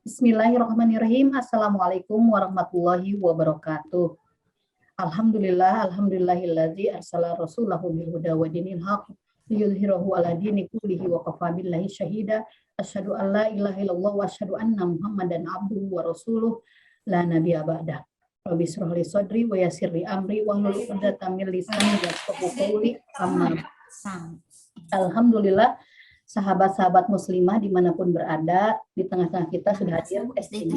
Bismillahirrahmanirrahim. Assalamualaikum warahmatullahi wabarakatuh. Alhamdulillahilladzi arsala rasulahu bil huda wa dinil haq liyudhhirahu ala dini kullihi wa kafa billahi syahida. Asyhadu an la ilaha illallah wa asyhadu anna Muhammadan abduhu wa rasuluh la nabiyya ba'dah. Rabbi shrah li sadri wa yassir li amri wa hlul 'uqdatam min lisani yafqahu qawli. Amma Alhamdulillah, sahabat-sahabat muslimah dimanapun berada, di tengah-tengah kita sudah hadir ini.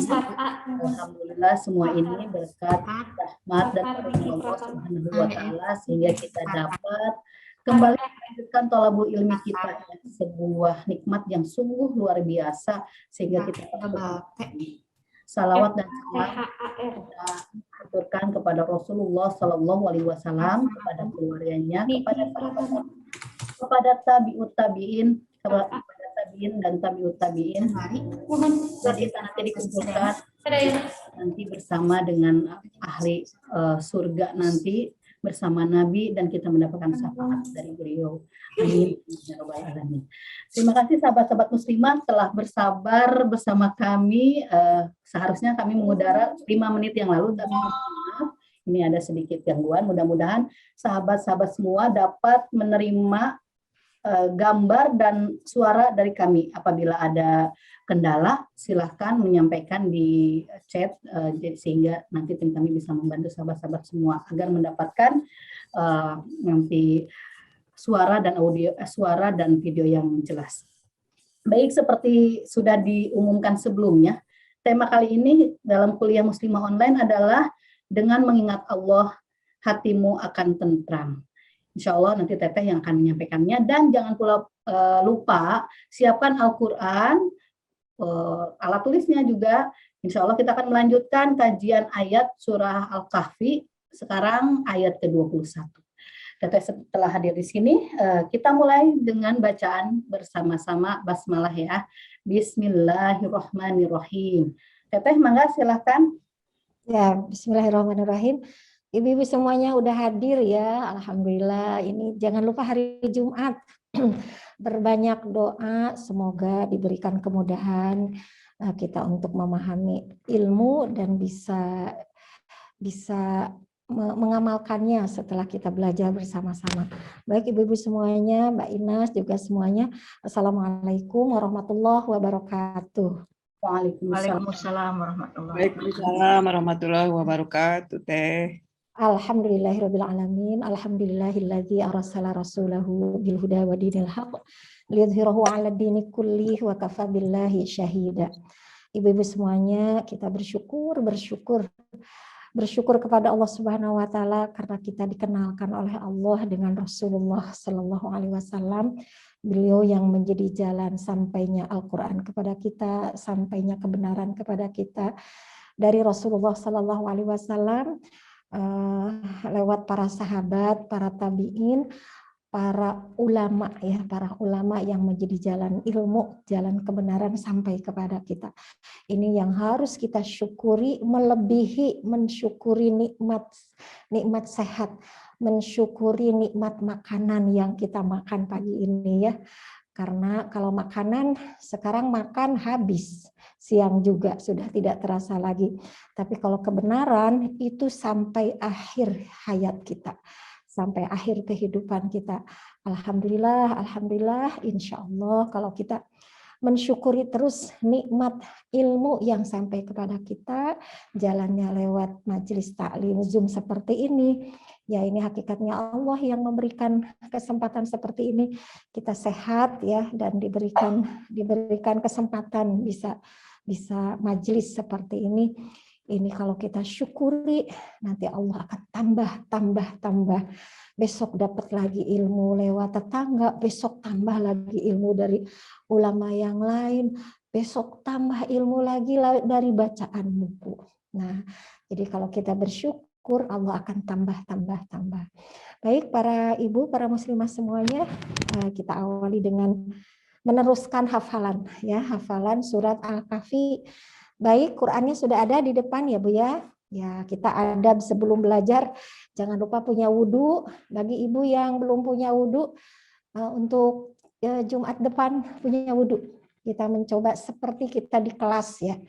Alhamdulillah semua ini berkat rahmat dan karunia Allah Subhanahu wa taala sehingga kita dapat kembali melanjutkan thalabul ilmi kita, sebuah nikmat yang sungguh luar biasa sehingga kita salawat dan salam kita aturkan kepada Rasulullah Sallallahu Alaihi Wasallam, kepada keluarganya, kepada sahabat, kepada tabiut tabiin, kepada tabiin dan tabiut tabiin. Jadi nanti dikumpulkan nanti bersama dengan ahli surga nanti bersama Nabi dan kita mendapatkan syafaat dari beliau. Amin. Ya Rabbal Alamin. Terima kasih sahabat-sahabat muslimah telah bersabar bersama kami. Seharusnya kami mengudara 5 menit yang lalu, tapi maaf, ini ada sedikit gangguan. Mudah-mudahan sahabat-sahabat semua dapat menerima gambar dan suara dari kami. Apabila ada kendala, silahkan menyampaikan di chat sehingga nanti tim kami bisa membantu sahabat-sahabat semua agar mendapatkan nanti suara dan video yang jelas. Baik, seperti sudah diumumkan sebelumnya, tema kali ini dalam kuliah muslimah online adalah dengan mengingat Allah, hatimu akan tentram. Insya Allah nanti Teteh yang akan menyampaikannya, dan jangan pula lupa siapkan Al-Quran, alat tulisnya juga. Insya Allah kita akan melanjutkan kajian ayat surah Al-Kahfi, sekarang ayat ke-21. Teteh setelah hadir di sini, kita mulai dengan bacaan bersama-sama basmalah ya. Bismillahirrahmanirrahim. Teteh mangga silakan. Ya, bismillahirrahmanirrahim. Ibu-ibu semuanya udah hadir ya, alhamdulillah. Ini jangan lupa hari Jumat berbanyak doa, semoga diberikan kemudahan kita untuk memahami ilmu dan bisa mengamalkannya setelah kita belajar bersama-sama. Baik ibu-ibu semuanya, Mbak Inas juga semuanya. Assalamualaikum warahmatullahi wabarakatuh. Waalaikumsalam warahmatullahi wabarakatuh. Teh. Alhamdulillahirabbil alamin. Alhamdulillahilladzi arsala rasulahu bil huda wa dinil haq liyudhhirahu 'ala dini kullihi wa kafa billahi syahida. Ibu-ibu semuanya, kita bersyukur kepada Allah Subhanahu wa taala karena kita dikenalkan oleh Allah dengan Rasulullah sallallahu alaihi wasallam. Beliau yang menjadi jalan sampainya Al-Qur'an kepada kita, sampainya kebenaran kepada kita dari Rasulullah sallallahu alaihi wasallam. Lewat para sahabat, para tabi'in, para ulama yang menjadi jalan ilmu, jalan kebenaran sampai kepada kita. Ini yang harus kita syukuri, melebihi mensyukuri nikmat sehat, mensyukuri nikmat makanan yang kita makan pagi ini ya. Karena kalau makanan sekarang makan habis, siang juga sudah tidak terasa lagi. Tapi kalau kebenaran itu sampai akhir hayat kita, sampai akhir kehidupan kita. Alhamdulillah, insya Allah kalau kita mensyukuri terus nikmat ilmu yang sampai kepada kita, jalannya lewat majelis taklim Zoom seperti ini. Ya ini hakikatnya Allah yang memberikan kesempatan seperti ini. Kita sehat ya dan diberikan kesempatan bisa majelis seperti ini. Ini kalau kita syukuri nanti Allah akan tambah. Besok dapat lagi ilmu lewat tetangga, besok tambah lagi ilmu dari ulama yang lain, besok tambah ilmu lagi dari bacaan buku. Nah, jadi kalau kita bersyukur Allah akan tambah. Baik para ibu, para muslimah semuanya, kita awali dengan meneruskan hafalan ya, hafalan surat Al-Kahfi. Baik, Qur'annya sudah ada di depan ya Bu ya. Ya, kita adab sebelum belajar, jangan lupa punya wudhu. Bagi ibu yang belum punya wudhu, untuk Jumat depan punya wudhu. Kita mencoba seperti kita di kelas ya,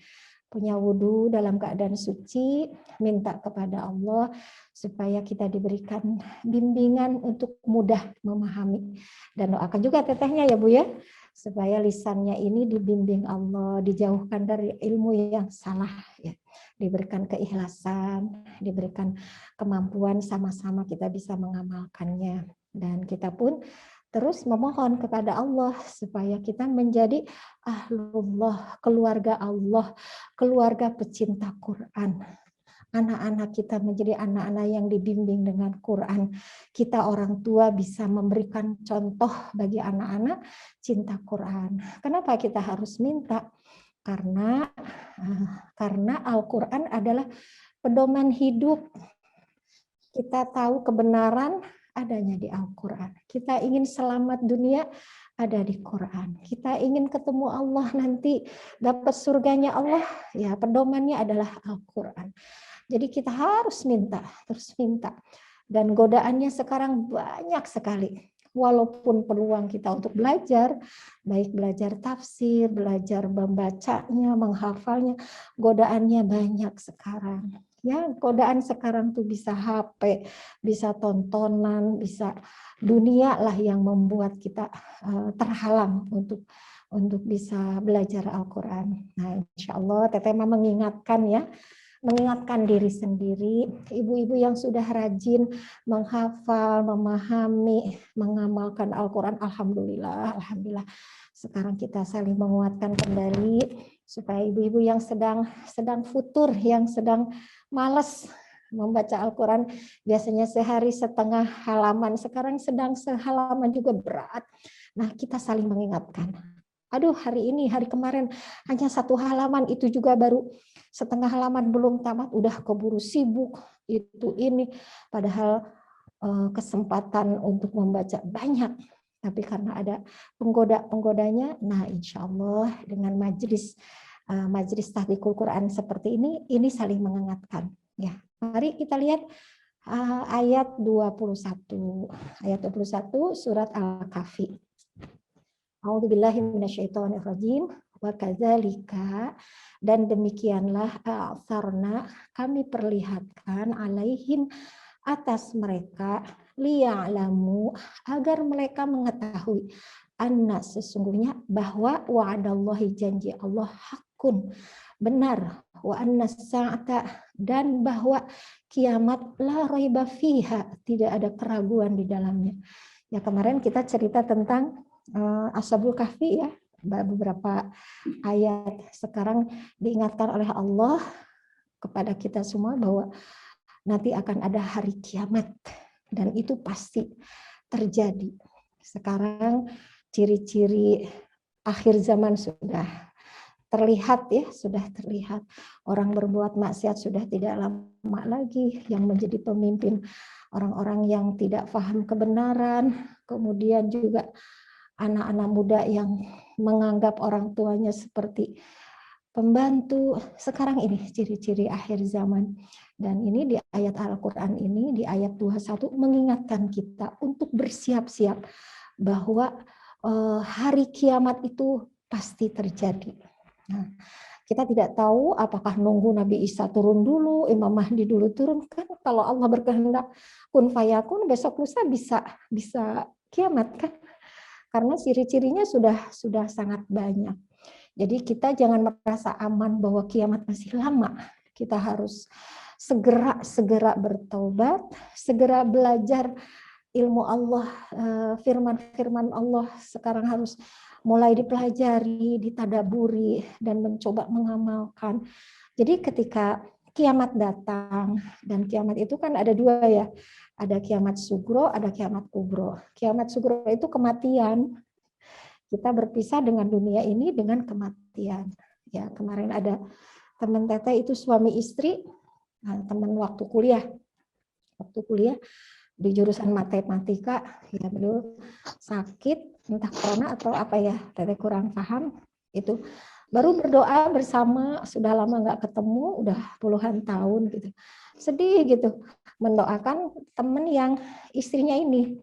punya wudhu dalam keadaan suci, minta kepada Allah supaya kita diberikan bimbingan untuk mudah memahami. Dan doakan juga tetehnya ya Bu ya, supaya lisannya ini dibimbing Allah, dijauhkan dari ilmu yang salah ya. Diberikan keikhlasan, diberikan kemampuan sama-sama kita bisa mengamalkannya. Dan kita pun terus memohon kepada Allah supaya kita menjadi ahlullah, keluarga Allah, keluarga pecinta Quran. Anak-anak kita menjadi anak-anak yang dibimbing dengan Quran. Kita orang tua bisa memberikan contoh bagi anak-anak cinta Quran. Kenapa kita harus minta? Karena Al-Quran adalah pedoman hidup. Kita tahu kebenaran adanya di Al-Quran. Kita ingin selamat dunia ada di Quran. Kita ingin ketemu Allah nanti dapat surganya Allah, ya pedomannya adalah Al-Quran. Jadi kita harus minta, terus minta. Dan godaannya sekarang banyak sekali. Walaupun peluang kita untuk belajar, baik belajar tafsir, belajar membacanya, menghafalnya, godaannya banyak sekarang. Ya, godaan sekarang tuh bisa HP, bisa tontonan, bisa dunia lah yang membuat kita terhalang untuk bisa belajar Al-Quran. Nah, insya Allah Teteh mengingatkan ya, mengingatkan diri sendiri, ibu-ibu yang sudah rajin menghafal, memahami, mengamalkan Al-Quran, alhamdulillah, alhamdulillah. Sekarang kita saling menguatkan kembali supaya ibu-ibu yang sedang futur, yang sedang malas membaca Al-Quran, biasanya sehari setengah halaman, sekarang sedang sehalaman juga berat. Nah, kita saling mengingatkan. Aduh, hari ini, hari kemarin hanya 1 halaman, itu juga baru setengah halaman, belum tamat, udah keburu sibuk, itu ini. Padahal kesempatan untuk membaca banyak. Tapi karena ada penggoda-penggodanya, nah insya Allah dengan majelis tahfidzul Quran seperti ini saling mengingatkan. Ya, mari kita lihat ayat 21. Ayat 21 surat Al-Kahfi. A'udzubillahi minasyaitonirrajim. Wa kadzalika, dan demikianlah a'tsarna, kami perlihatkan alaihim, atas mereka, liya'lamu, agar mereka mengetahui, anna, sesungguhnya, bahwa wa'adallahi, janji Allah, hakun, benar, wa anna sa'ata, dan bahwa kiamat, la raiba fiha, tidak ada keraguan di dalamnya. Ya, kemarin kita cerita tentang Ashabul Kahfi ya, beberapa ayat. Sekarang diingatkan oleh Allah kepada kita semua bahwa nanti akan ada hari kiamat, dan itu pasti terjadi. Sekarang ciri-ciri akhir zaman sudah terlihat ya, sudah terlihat. Orang berbuat maksiat sudah tidak lama lagi, yang menjadi pemimpin orang-orang yang tidak paham kebenaran, kemudian juga anak-anak muda yang menganggap orang tuanya seperti pembantu. Sekarang ini ciri-ciri akhir zaman. Dan ini di ayat Al-Quran ini, di ayat 21, mengingatkan kita untuk bersiap-siap bahwa hari kiamat itu pasti terjadi. Nah, kita tidak tahu apakah nunggu Nabi Isa turun dulu, Imam Mahdi dulu turun. Kan kalau Allah berkehendak kun fayakun, besok lusa bisa kiamat kan. Karena ciri-cirinya sudah sangat banyak. Jadi kita jangan merasa aman bahwa kiamat masih lama. Kita harus segera bertaubat, segera belajar ilmu Allah, firman-firman Allah sekarang harus mulai dipelajari, ditadaburi, dan mencoba mengamalkan. Jadi ketika kiamat datang, dan kiamat itu kan ada 2 ya, ada kiamat sugro, ada kiamat kubro. Kiamat sugro itu kematian. Kita berpisah dengan dunia ini dengan kematian. Ya, kemarin ada teman Teteh itu suami istri, teman waktu kuliah di jurusan matematika, ya beliau sakit, entah corona atau apa ya, Teteh kurang paham. Itu baru berdoa bersama, sudah lama nggak ketemu, udah puluhan tahun gitu. Sedih gitu, mendoakan teman yang istrinya ini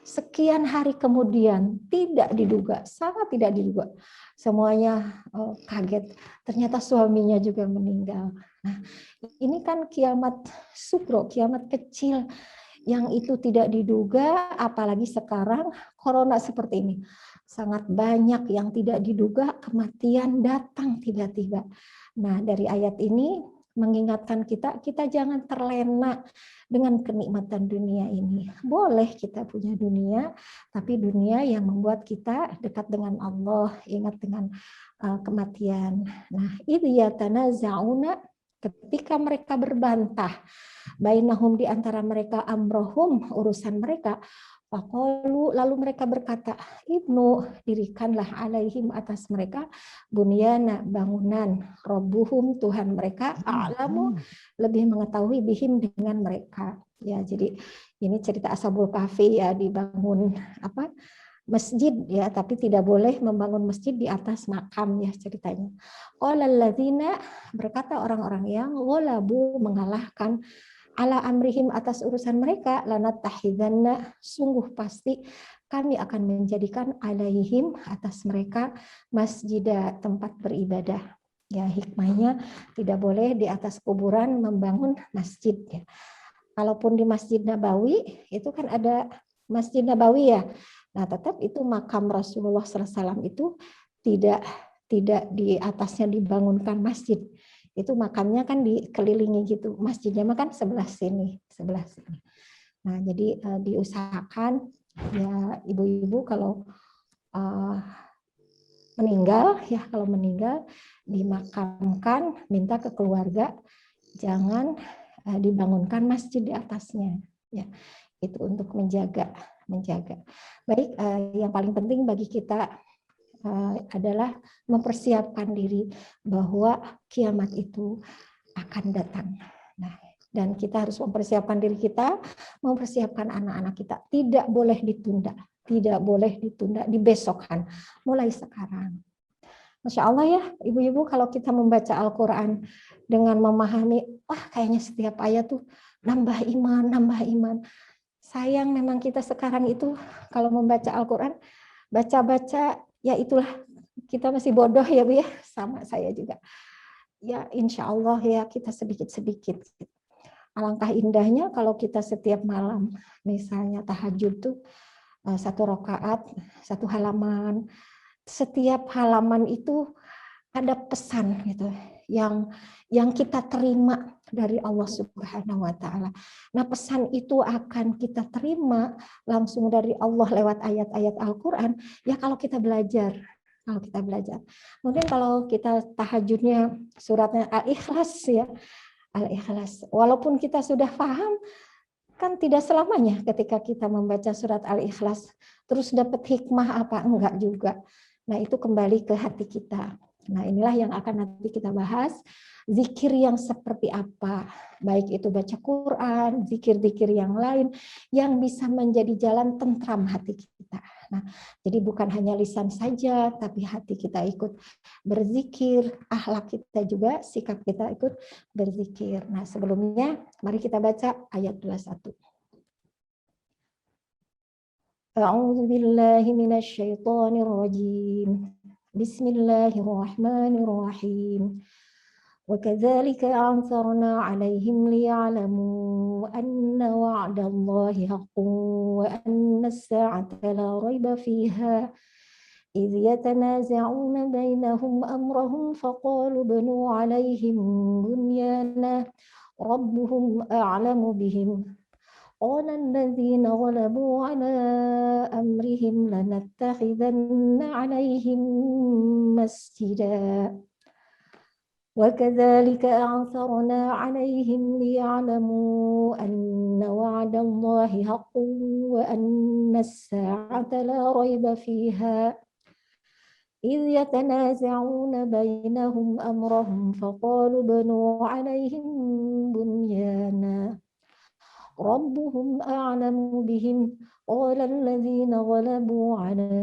Sekian hari kemudian tidak diduga, sangat tidak diduga. Semuanya kaget. Ternyata suaminya juga meninggal. Nah, ini kan kiamat sugro, kiamat kecil yang itu tidak diduga, apalagi sekarang corona seperti ini. Sangat banyak yang tidak diduga, kematian datang tiba-tiba. Nah, dari ayat ini mengingatkan kita jangan terlena dengan kenikmatan dunia ini. Boleh kita punya dunia, tapi dunia yang membuat kita dekat dengan Allah, ingat dengan kematian. Nah, idyatanaza'una, ketika mereka berbantah, bainahum, di antara mereka, amrohum, urusan mereka, faqalu, lalu mereka berkata, ibnu, dirikanlah alaihim, atas mereka, bunyana, bangunan, rabbuhum, Tuhan mereka, a'lamu, lebih mengetahui, bihim, dengan mereka. Ya, jadi ini cerita Ashabul Kahfi ya, dibangun masjid ya, tapi tidak boleh membangun masjid di atas makam ya ceritanya. Qalalladzina, berkata orang-orang yang ghalabu, mengalahkan, ala amrihim, atas urusan mereka, lanatahidzanna, sungguh pasti kami akan menjadikan alaihim, atas mereka, masjidah, tempat beribadah. Ya, hikmahnya tidak boleh di atas kuburan membangun masjid ya. Kalaupun di Masjid Nabawi itu kan ada Masjid Nabawi ya. Nah, tetap itu makam Rasulullah SAW itu tidak di atasnya dibangunkan masjid. Itu makamnya kan dikelilingi gitu, masjidnya makan sebelah sini. Nah, jadi diusahakan ya ibu-ibu kalau meninggal dimakamkan, minta ke keluarga jangan dibangunkan masjid di atasnya ya. Itu untuk menjaga. Baik, yang paling penting bagi kita adalah mempersiapkan diri bahwa kiamat itu akan datang. Nah, dan kita harus mempersiapkan diri kita, mempersiapkan anak-anak kita. Tidak boleh ditunda, dibesokkan, mulai sekarang. Masya Allah ya, ibu-ibu, kalau kita membaca Al-Quran dengan memahami, wah kayaknya setiap ayat tuh nambah iman. Sayang memang kita sekarang itu kalau membaca Al-Quran, baca-baca, ya itulah, kita masih bodoh ya Bu ya, sama saya juga. Ya insya Allah ya kita sedikit-sedikit. Alangkah indahnya kalau kita setiap malam, misalnya tahajud tuh 1 rakaat, 1 halaman, setiap halaman itu ada pesan gitu yang kita terima dari Allah Subhanahu wa taala. Nah, pesan itu akan kita terima langsung dari Allah lewat ayat-ayat Al-Qur'an ya kalau kita belajar. Mungkin kalau kita tahajudnya suratnya Al-Ikhlas ya. Al-Ikhlas. Walaupun kita sudah paham, kan tidak selamanya ketika kita membaca surat Al-Ikhlas terus dapat hikmah apa enggak juga. Nah, itu kembali ke hati kita. Nah, inilah yang akan nanti kita bahas. Zikir yang seperti apa? Baik itu baca Quran, zikir-zikir yang lain yang bisa menjadi jalan tentram hati kita. Nah, jadi bukan hanya lisan saja, tapi hati kita ikut berzikir, akhlak kita juga, sikap kita ikut berzikir. Nah, sebelumnya mari kita baca ayat 21. A'udzu billahi minasy syaithanir rajim. Bismillahirrahmanirrahim. Wa kadzalika anzarna 'alaihim liya'lamu anna wa'dallahi haqqun wa anna as-sa'ata la raiba fiha idh yatanaza'una bainahum amrahum faqalu banu 'alaihim bunyana rabbuhum a'lamu bihim. قال الذين غلبوا على أمرهم لنتخذن عليهم مسجدا وكذلك أعثرنا عليهم ليعلموا أن وعد الله حق وأن الساعة لا ريب فيها إذ يتنازعون بينهم أمرهم فقالوا بنوا عليهم بنيانا ربهم أعلم بهم قال الذين غلبوا على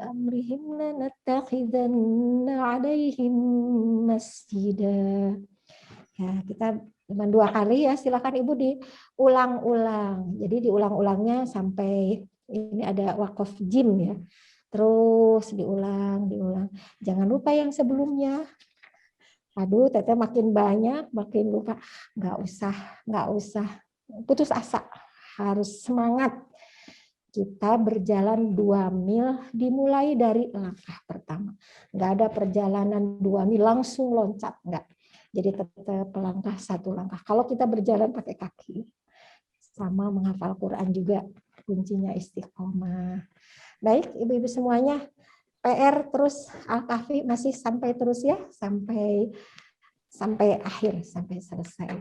أمرهم لنتخذن عليهم مسجدا. Ya, kita cuma 2 kali ya, silakan Ibu diulang-ulang. Jadi diulang-ulangnya sampai Ini ada wakaf jim ya. Terus diulang. Jangan lupa yang sebelumnya. Aduh, Teteh makin banyak, makin lupa. Nggak usah. Putus asa. Harus semangat. Kita berjalan 2 mil dimulai dari langkah pertama. Nggak ada perjalanan 2 mil langsung loncat, nggak. Jadi tetap langkah 1 langkah. Kalau kita berjalan pakai kaki, sama menghafal Quran juga, kuncinya istiqomah. Baik, ibu-ibu semuanya, PR terus Al-Kahfi masih sampai terus ya, sampai akhir, sampai selesai.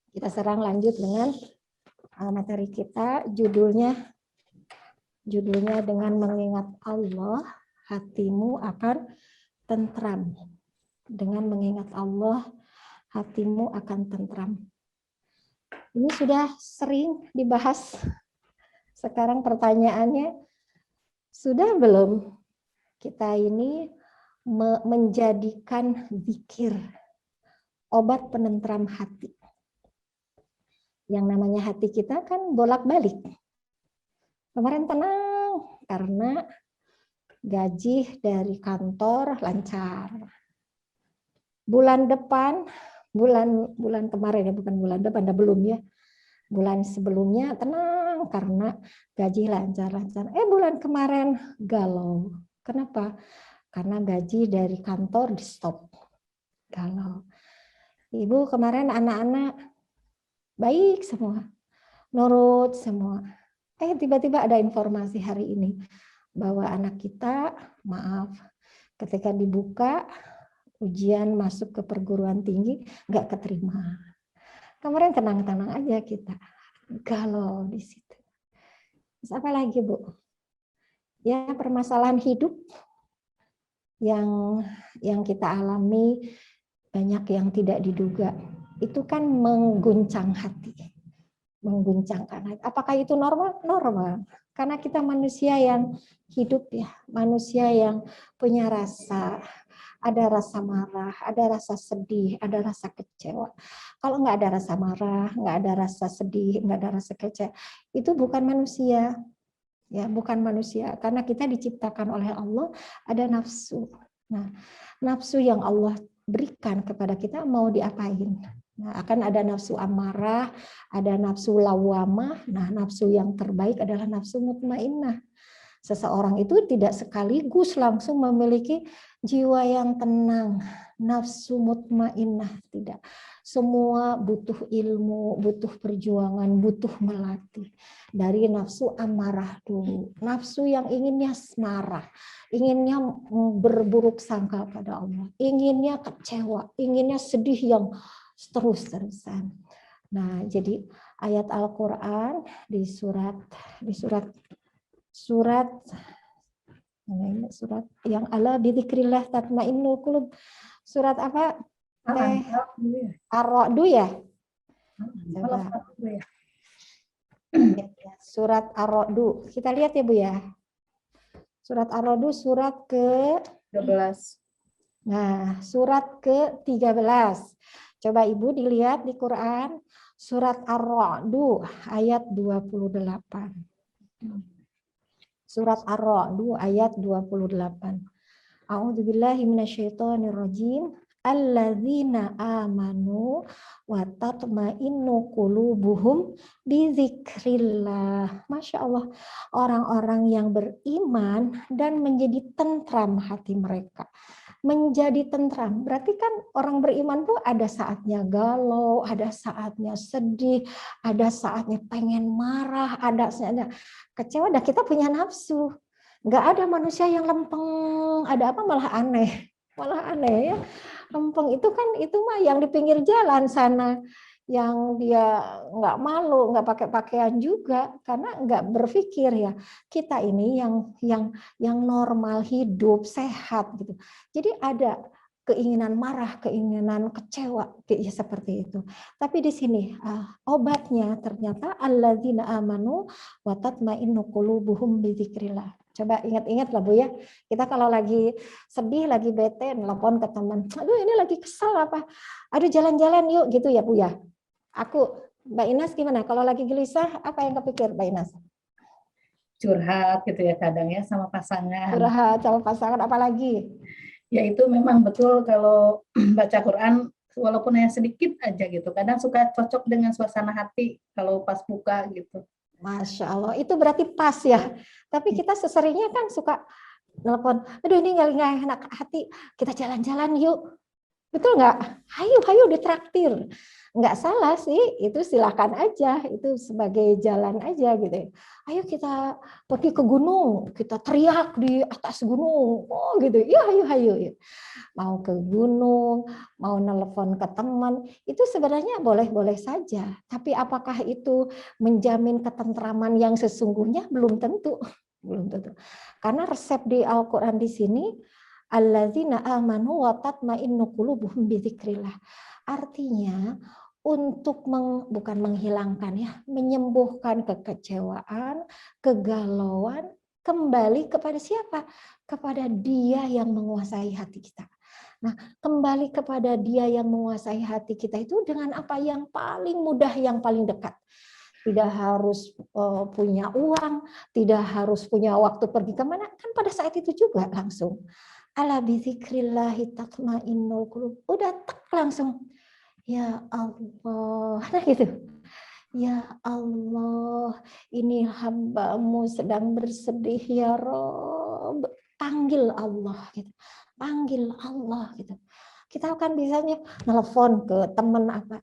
Kita serang lanjut dengan materi kita, judulnya dengan mengingat Allah, hatimu akan tentram. Dengan mengingat Allah, hatimu akan tentram. Ini sudah sering dibahas. Sekarang pertanyaannya, sudah belum kita ini menjadikan zikir obat penentram hati? Yang namanya hati kita kan bolak-balik. Kemarin tenang karena gaji dari kantor lancar. Bulan depan, bulan kemarin ya, bukan bulan depan, belum ya. Bulan sebelumnya tenang karena gaji lancar. Bulan kemarin galau. Kenapa? Karena gaji dari kantor di stop. Galau. Ibu kemarin anak-anak baik semua, nurut semua. Tiba-tiba ada informasi hari ini bahwa anak kita, maaf, ketika dibuka ujian masuk ke perguruan tinggi nggak keterima. Kemarin tenang-tenang aja kita, galau di situ. Terus apa lagi, Bu? Ya, permasalahan hidup yang kita alami banyak yang tidak diduga. Itu kan mengguncang hati. Mengguncangkan hati. Apakah itu normal? Normal. Karena kita manusia yang hidup ya, manusia yang punya rasa. Ada rasa marah, ada rasa sedih, ada rasa kecewa. Kalau nggak ada rasa marah, nggak ada rasa sedih, nggak ada rasa kecewa, itu bukan manusia. Ya, bukan manusia. Karena kita diciptakan oleh Allah ada nafsu. Nah, nafsu yang Allah berikan kepada kita mau diapain? Nah, akan ada nafsu amarah, ada nafsu lawamah. Nah, nafsu yang terbaik adalah nafsu mutmainnah. Seseorang itu tidak sekaligus langsung memiliki jiwa yang tenang, nafsu mutmainnah, tidak. Semua butuh ilmu, butuh perjuangan, butuh melatih. Dari nafsu amarah dulu, nafsu yang inginnya marah, inginnya berburuk sangka pada Allah, inginnya kecewa, inginnya sedih yang terus-terusan. Nah, jadi ayat Al-Qur'an di surat yang ala bidzikrillah tatmainnul qulub. Surat apa? Ar-Ra'd ya? Surat Ar-Ra'd. Kita lihat ya, Bu ya. Surat Ar-Ra'd surat ke-13. Nah, surat ke-13. Coba Ibu dilihat di Quran, surat Ar-Ra'd ayat 28. Surat Ar-Ra'd ayat 28. A'udzubillahi minasyaitonirrajim. Alladzina amanu wa tatma'innu qulubuhum bizikrillah. Masya Allah, orang-orang yang beriman dan menjadi tentram hati mereka. Menjadi tentram, berarti kan orang beriman tuh ada saatnya galau, ada saatnya sedih, ada saatnya pengen marah, ada saatnya kecewa. Dan kita punya nafsu. Nggak ada manusia yang lempeng, ada apa malah aneh ya. Lempeng itu kan itu mah yang di pinggir jalan sana, yang dia nggak malu, nggak pakai pakaian juga karena nggak berpikir ya kita ini yang normal, hidup sehat gitu. Jadi ada keinginan marah, keinginan kecewa ya seperti itu. Tapi di sini obatnya ternyata alladzina amanu wa tatma'innu qulubuhum bidzikrillah. Coba ingat-ingat lah Bu ya. Kita kalau lagi sedih, lagi bete, nelpon ke teman. Aduh ini lagi kesal apa? Aduh jalan-jalan yuk gitu ya Bu ya. Mbak Inas gimana? Kalau lagi gelisah apa yang kepikir Mbak Inas? curhat gitu ya kadang ya sama pasangan. Curhat sama pasangan apalagi? Ya itu memang betul kalau baca Quran walaupun hanya sedikit aja gitu. Kadang suka cocok dengan suasana hati kalau pas buka gitu. Masya Allah, itu berarti pas ya. Tapi kita seseringnya kan suka nelpon, aduh ini nggak enak hati, kita jalan-jalan yuk. Betul nggak? Hayu ditraktir. Nggak salah sih, itu silakan aja, itu sebagai jalan aja gitu. Ayo kita pergi ke gunung, kita teriak di atas gunung, oh gitu. Ya hayu. Mau ke gunung, mau nelpon ke teman, itu sebenarnya boleh-boleh saja. Tapi apakah itu menjamin ketentraman yang sesungguhnya? Belum tentu. Belum tentu. Karena resep di Al-Quran di sini, alladzina amanu wa tatma'innu qulubuhum bidzikrillah. Artinya untuk bukan menghilangkan ya, menyembuhkan kekecewaan, kegalauan, kembali kepada siapa? Kepada Dia yang menguasai hati kita. Nah, kembali kepada Dia yang menguasai hati kita itu dengan apa yang paling mudah, yang paling dekat. Tidak harus punya uang, tidak harus punya waktu pergi kemana, kan pada saat itu juga langsung. Ala bizikrillahi tatmainnul qulub. Udah tek langsung. Ya Allah, nah gitu. Ya Allah, ini hamba-Mu sedang bersedih ya Rob. Panggil Allah gitu. Panggil Allah gitu. Kita akan bisanya nelfon ke teman apa.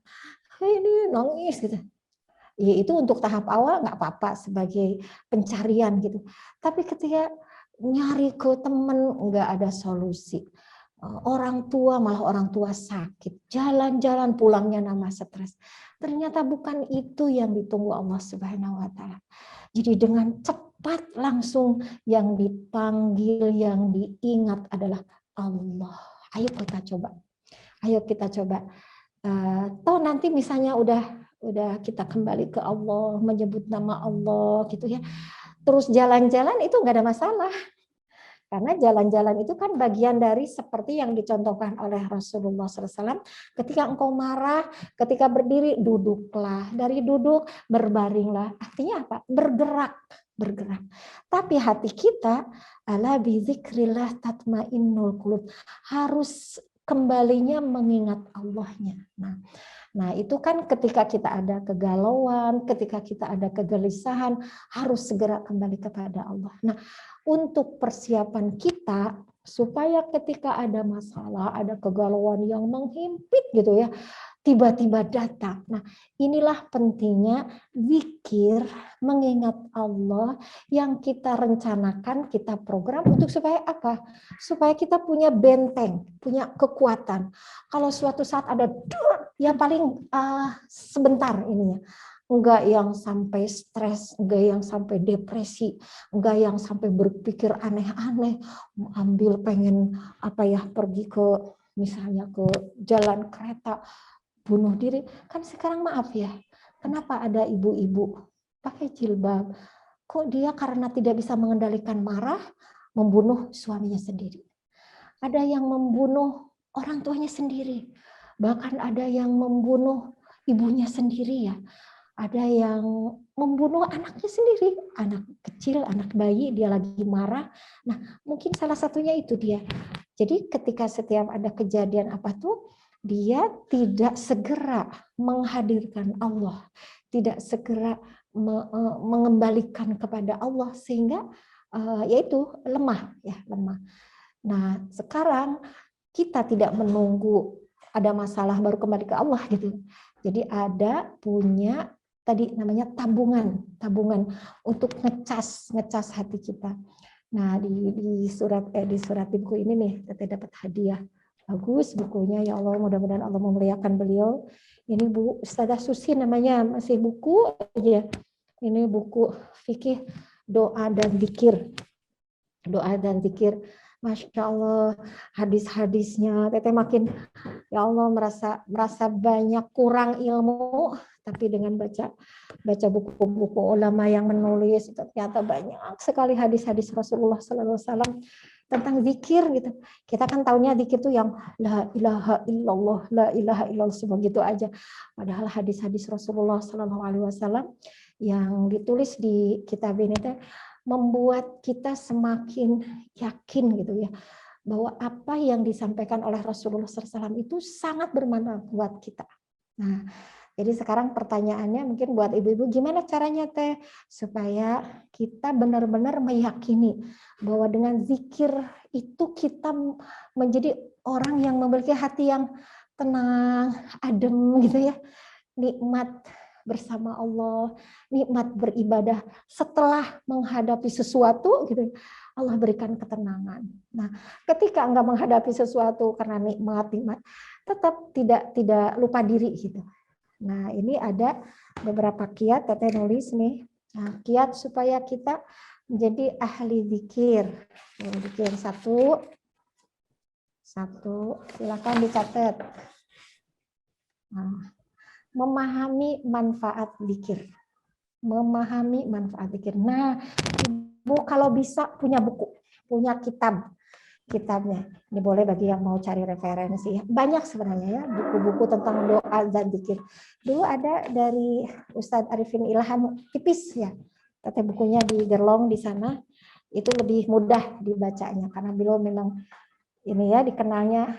Ini nangis gitu. Ya, itu untuk tahap awal nggak apa-apa sebagai pencarian gitu. Tapi ketika nyari ke teman nggak ada solusi. Orang tua malah orang tua sakit. Jalan-jalan pulangnya nama stres. Ternyata bukan itu yang ditunggu Allah Subhanahu wa taala. Jadi dengan cepat langsung yang dipanggil, yang diingat adalah Allah. Ayo kita coba. Ayo kita coba. Toh nanti misalnya udah kita kembali ke Allah, menyebut nama Allah gitu ya. Terus jalan-jalan itu nggak ada masalah. Karena jalan-jalan itu kan bagian dari seperti yang dicontohkan oleh Rasulullah SAW. Ketika engkau marah, ketika berdiri, duduklah. Dari duduk, berbaringlah. Artinya apa? Bergerak. Tapi hati kita, ala bizikrillah tatmainnul qulub. Harus kembalinya mengingat Allahnya. Nah, itu kan ketika kita ada kegalauan, ketika kita ada kegelisahan, harus segera kembali kepada Allah. Nah, untuk persiapan kita supaya ketika ada masalah, ada kegalauan yang menghimpit gitu ya, tiba-tiba datang. Nah, inilah pentingnya zikir, mengingat Allah yang kita rencanakan, kita program untuk supaya apa? Supaya kita punya benteng, punya kekuatan. Kalau suatu saat ada ya paling sebentar ininya. Enggak yang sampai stres, enggak yang sampai depresi, enggak yang sampai berpikir aneh-aneh, ambil pengen pergi ke misalnya ke jalan kereta, bunuh diri. Kan sekarang maaf ya, kenapa ada ibu-ibu pakai jilbab? Kok dia karena tidak bisa mengendalikan marah, membunuh suaminya sendiri. Ada yang membunuh orang tuanya sendiri. Bahkan ada yang membunuh ibunya sendiri ya. Ada yang membunuh anaknya sendiri, anak kecil, anak bayi, dia lagi marah. Nah, mungkin salah satunya itu dia. Jadi ketika setiap ada kejadian apa tuh, dia tidak segera menghadirkan Allah, tidak segera mengembalikan kepada Allah sehingga yaitu lemah. Nah, sekarang kita tidak menunggu ada masalah baru kembali ke Allah gitu. Jadi ada punya tadi namanya tabungan untuk ngecas hati kita. Nah, di surat di buku ini nih kita dapat hadiah. Bagus bukunya, ya Allah, mudah-mudahan Allah memuliakan beliau. Ini Bu Ustazah Susi namanya, masih buku aja. Ini buku fikih doa dan zikir. Doa dan zikir. Masya Allah, hadis-hadisnya teteh makin ya Allah merasa banyak kurang ilmu, tapi dengan baca buku-buku ulama yang menulis ternyata banyak sekali hadis-hadis Rasulullah SAW tentang zikir gitu. Kita kan taunya zikir itu yang la ilaha illallah begitu aja. Padahal hadis-hadis Rasulullah SAW yang ditulis di kitab ini teh membuat kita semakin yakin gitu ya, bahwa apa yang disampaikan oleh Rasulullah SAW itu sangat bermanfaat buat kita. Nah, jadi sekarang pertanyaannya mungkin buat ibu-ibu, gimana caranya Teh supaya kita benar-benar meyakini bahwa dengan zikir itu kita menjadi orang yang memiliki hati yang tenang, adem gitu ya, nikmat bersama Allah, nikmat beribadah setelah menghadapi sesuatu gitu. Allah berikan ketenangan. Nah, ketika enggak menghadapi sesuatu karena nikmat, tetap tidak lupa diri gitu. Nah, ini ada beberapa kiat, Teteh nulis nih. Nah, kiat supaya kita menjadi ahli zikir. Zikir satu, silakan dicatat. Nah, memahami manfaat zikir. Memahami manfaat zikir. Nah, Ibu kalau bisa punya buku, punya kitabnya. Ini boleh bagi yang mau cari referensi. Banyak sebenarnya ya buku-buku tentang doa dan zikir. Dulu ada dari Ustadz Arifin Ilham, tipis ya. Tapi bukunya di Gerlong di sana itu lebih mudah dibacanya karena beliau memang ini ya dikenalnya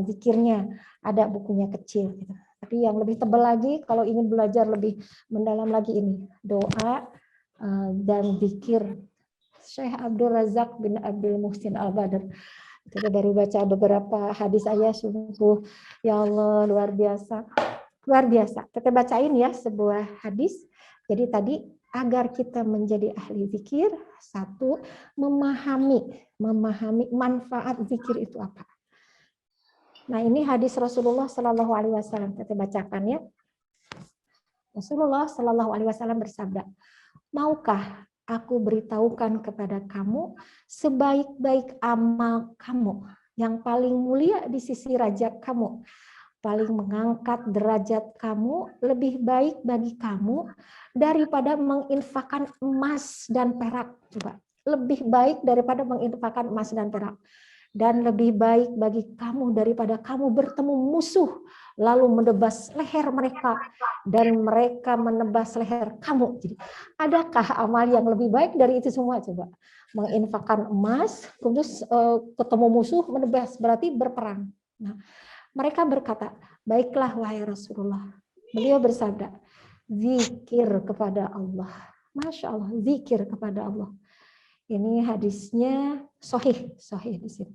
zikirnya, ada bukunya kecil gitu. Tapi yang lebih tebal lagi kalau ingin belajar lebih mendalam lagi ini doa dan zikir Syekh Abdul Razak bin Abdul Muhsin Al-Badr. Kita baru baca beberapa hadis ayat, sungguh ya Allah luar biasa. Luar biasa. Kita bacain ya sebuah hadis. Jadi tadi agar kita menjadi ahli zikir, satu memahami manfaat zikir itu apa. Nah, ini hadis Rasulullah Shallallahu Alaihi Wasallam. Kita bacakan ya. Rasulullah Shallallahu Alaihi Wasallam bersabda, maukah aku beritahukan kepada kamu sebaik-baik amal kamu yang paling mulia di sisi Raja kamu, paling mengangkat derajat kamu, lebih baik bagi kamu daripada menginfakkan emas dan perak. Coba, lebih baik daripada menginfakkan emas dan perak. Dan lebih baik bagi kamu daripada kamu bertemu musuh lalu menebas leher mereka dan mereka menebas leher kamu. Jadi, adakah amal yang lebih baik dari itu semua? Coba, menginfakkan emas, terus ketemu musuh menebas, berarti berperang. Nah, mereka berkata, baiklah wahai Rasulullah. Beliau bersabda, zikir kepada Allah. Masya Allah, zikir kepada Allah. Ini hadisnya sahih di sini.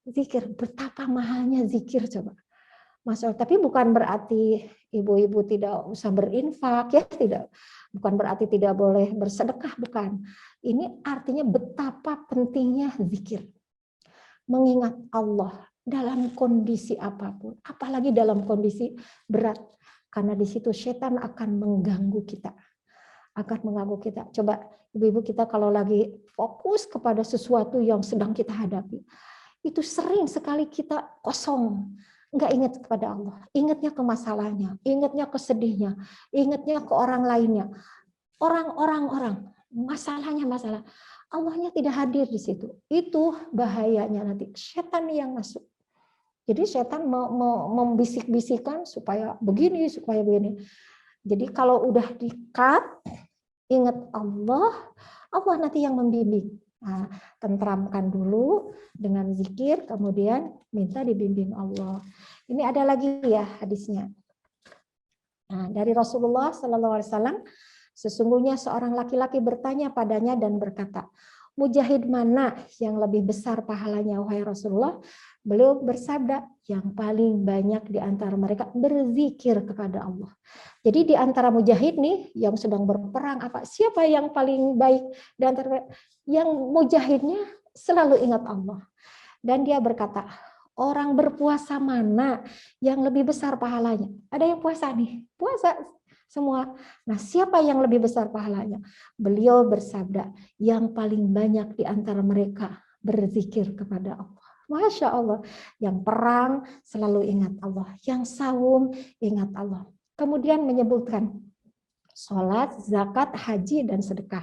Zikir, betapa mahalnya zikir coba. Masya Allah, tapi bukan berarti ibu-ibu tidak usah berinfak ya, tidak. Bukan berarti tidak boleh bersedekah, bukan. Ini artinya betapa pentingnya zikir. Mengingat Allah dalam kondisi apapun, apalagi dalam kondisi berat, karena di situ setan akan mengganggu kita. Coba ibu-ibu kita kalau lagi fokus kepada sesuatu yang sedang kita hadapi, itu sering sekali kita kosong, nggak ingat kepada Allah, ingatnya ke masalahnya, ingatnya ke sedihnya, ingatnya ke orang lainnya, orang, masalahnya masalah. Allahnya tidak hadir di situ. Itu bahayanya nanti setan yang masuk. Jadi setan membisik-bisikan supaya begini, supaya begini. Jadi kalau udah di-cut, ingat Allah, Allah nanti yang membimbing. Nah, tentramkan dulu dengan zikir, kemudian minta dibimbing Allah. Ini ada lagi ya hadisnya. Nah, dari Rasulullah SAW, sesungguhnya seorang laki-laki bertanya padanya dan berkata, mujahid mana yang lebih besar pahalanya wahai Rasulullah? Beliau bersabda, yang paling banyak di antara mereka berzikir kepada Allah. Jadi di antara mujahid nih yang sedang berperang apa? Siapa yang paling baik di antara yang mujahidnya selalu ingat Allah. Dan dia berkata, orang berpuasa mana yang lebih besar pahalanya? Ada yang puasa nih, puasa semua. Nah, siapa yang lebih besar pahalanya? Beliau bersabda, yang paling banyak di antara mereka berzikir kepada Allah. Masya Allah, yang perang selalu ingat Allah, yang saum ingat Allah. Kemudian menyebutkan sholat, zakat, haji, dan sedekah.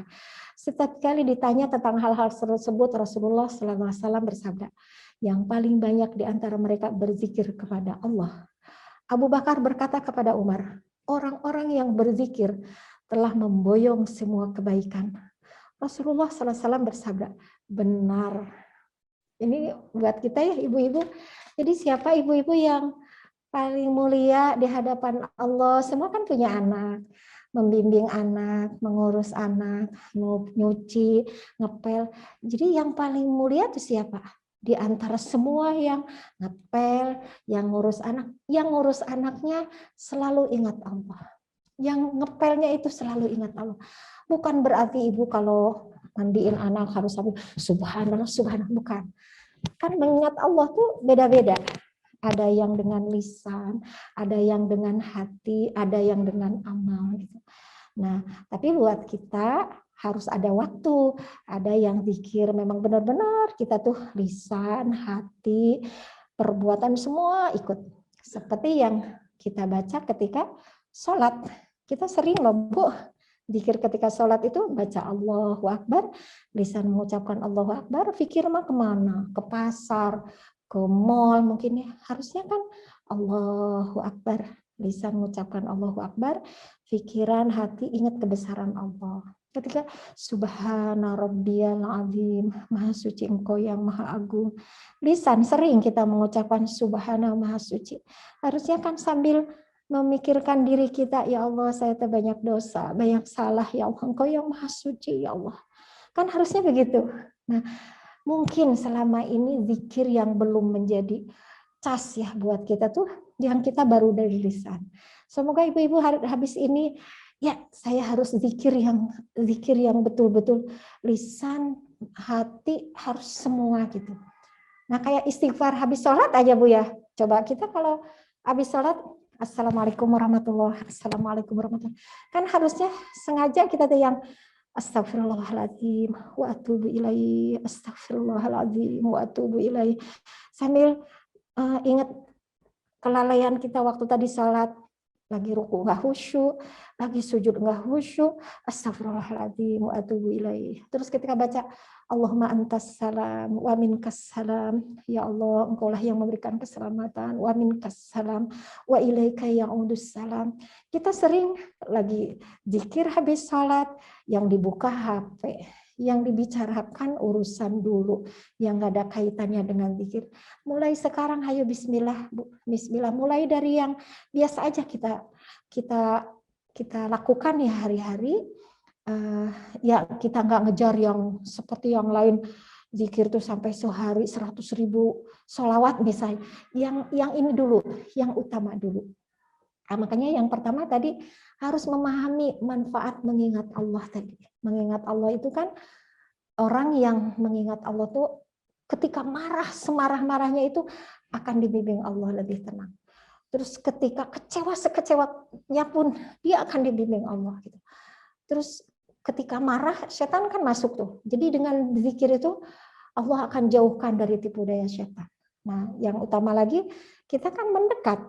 Setiap kali ditanya tentang hal-hal tersebut, Rasulullah SAW bersabda, yang paling banyak di antara mereka berzikir kepada Allah. Abu Bakar berkata kepada Umar, orang-orang yang berzikir telah memboyong semua kebaikan. Rasulullah SAW bersabda, benar. Ini buat kita ya ibu-ibu. Jadi siapa ibu-ibu yang paling mulia di hadapan Allah? Semua kan punya anak, membimbing anak, mengurus anak, nyuci, ngepel. Jadi yang paling mulia itu siapa? Di antara semua yang ngepel, yang ngurus anak, yang ngurus anaknya selalu ingat Allah. Yang ngepelnya itu selalu ingat Allah. Bukan berarti ibu kalau mandiin anak harus subhanallah, subhanallah, bukan. Kan mengingat Allah tuh beda-beda. Ada yang dengan lisan, ada yang dengan hati, ada yang dengan amal gitu. Nah, tapi buat kita harus ada waktu, ada yang zikir memang benar-benar kita tuh lisan, hati, perbuatan semua ikut. Seperti yang kita baca ketika sholat. Kita sering loh Bu, zikir ketika sholat itu baca Allahu Akbar, lisan mengucapkan Allahu Akbar, fikir mah kemana? Ke pasar, ke mall mungkin ya. Harusnya kan Allahu Akbar, lisan mengucapkan Allahu Akbar, pikiran, hati ingat kebesaran Allah. Ketika subhana rabbiyal azim, maha suci engkau yang maha agung. Lisan sering kita mengucapkan subhana maha suci. Harusnya kan sambil memikirkan diri kita, ya Allah saya banyak dosa, banyak salah, ya Allah engkau yang maha suci, ya Allah. Kan harusnya begitu. Nah, mungkin selama ini zikir yang belum menjadi cas ya buat kita tuh, yang kita baru dari lisan. Semoga ibu-ibu habis ini, ya saya harus zikir yang betul-betul lisan, hati harus semua gitu. Nah kayak istighfar habis sholat aja Bu ya. Coba kita kalau habis sholat, Assalamualaikum warahmatullahi wabarakatuh. Assalamualaikum warahmatullahi wabarakatuh. Kan harusnya sengaja kita tuh yang Astagfirullahaladzim wa atubu ilaihi, Astagfirullahaladzim wa atubu ilaihi. Sambil ingat kelalaian kita waktu tadi sholat, lagi ruku nggak khusyuk, lagi sujud nggak khusyuk, Astagfirullahaladzim wa atubu ilaihi. Terus ketika baca Allahumma antas salam wa minkas salam, ya Allah engkaulah yang memberikan keselamatan, wa minkas salam wa ilaika ya'udus salam. Kita sering lagi zikir habis sholat, yang dibuka HP, yang dibicarakan urusan dulu, yang nggak ada kaitannya dengan zikir. Mulai sekarang ayo bismillah, Bu. Bismillah, mulai dari yang biasa aja kita lakukan ya hari-hari. Ya kita nggak ngejar yang seperti yang lain, zikir tuh sampai sehari 100.000 sholawat misalnya. Yang ini dulu, yang utama dulu. Nah, makanya yang pertama tadi harus memahami manfaat mengingat Allah tadi. Mengingat Allah itu kan, orang yang mengingat Allah tuh ketika marah, semarah-marahnya itu akan dibimbing Allah lebih tenang. Terus ketika kecewa sekecewanya pun dia akan dibimbing Allah gitu. Terus ketika marah, setan kan masuk tuh. Jadi dengan zikir itu Allah akan jauhkan dari tipu daya setan. Nah, yang utama lagi kita kan mendekat.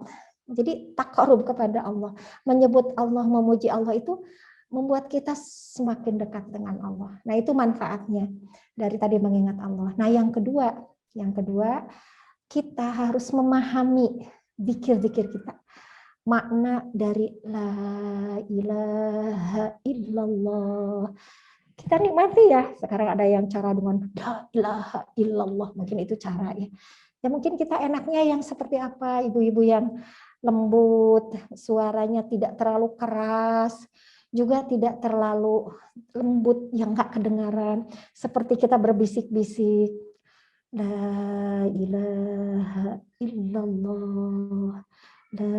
Jadi taqarrub kepada Allah, menyebut Allah, memuji Allah itu membuat kita semakin dekat dengan Allah. Nah, itu manfaatnya dari tadi mengingat Allah. Nah, yang kedua kita harus memahami zikir-zikir kita. Makna dari la ilaha illallah. Kita nikmati ya. Sekarang ada yang cara dengan la ilaha illallah. Mungkin itu cara ya. Ya mungkin kita enaknya yang seperti apa, ibu-ibu yang lembut, suaranya tidak terlalu keras, juga tidak terlalu lembut yang nggak kedengaran. Seperti kita berbisik-bisik. La ilaha illallah. La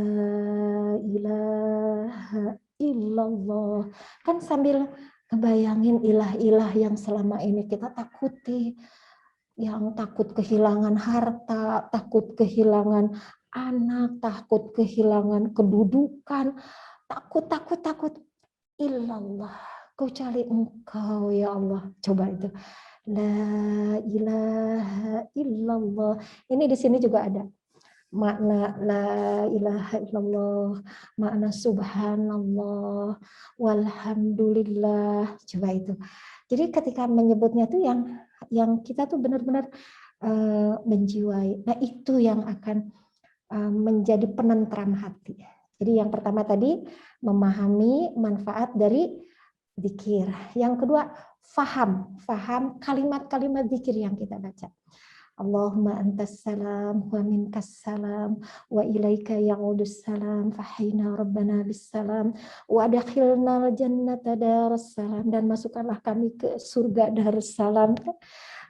ilaha illallah. Kan sambil ngebayangin ilah-ilah yang selama ini kita takuti. Yang takut kehilangan harta, takut kehilangan anak, takut kehilangan kedudukan. Takut. Illallah. Kecuali engkau ya Allah. Coba itu. La ilaha illallah. Ini di sini juga ada. Makna la ilaha illallah, makna subhanallah, walhamdulillah, coba itu. Jadi ketika menyebutnya tuh yang kita tuh benar-benar menjiwai. Nah itu yang akan menjadi penentram hati. Jadi yang pertama tadi memahami manfaat dari zikir. Yang kedua faham kalimat-kalimat zikir yang kita baca. Allahumma antas salam wa minkas salam wa ilaika ya'udus salam fahina rabbana bis salam wa adkhilnal jannata darus salam, dan masukkanlah kami ke surga darus salam.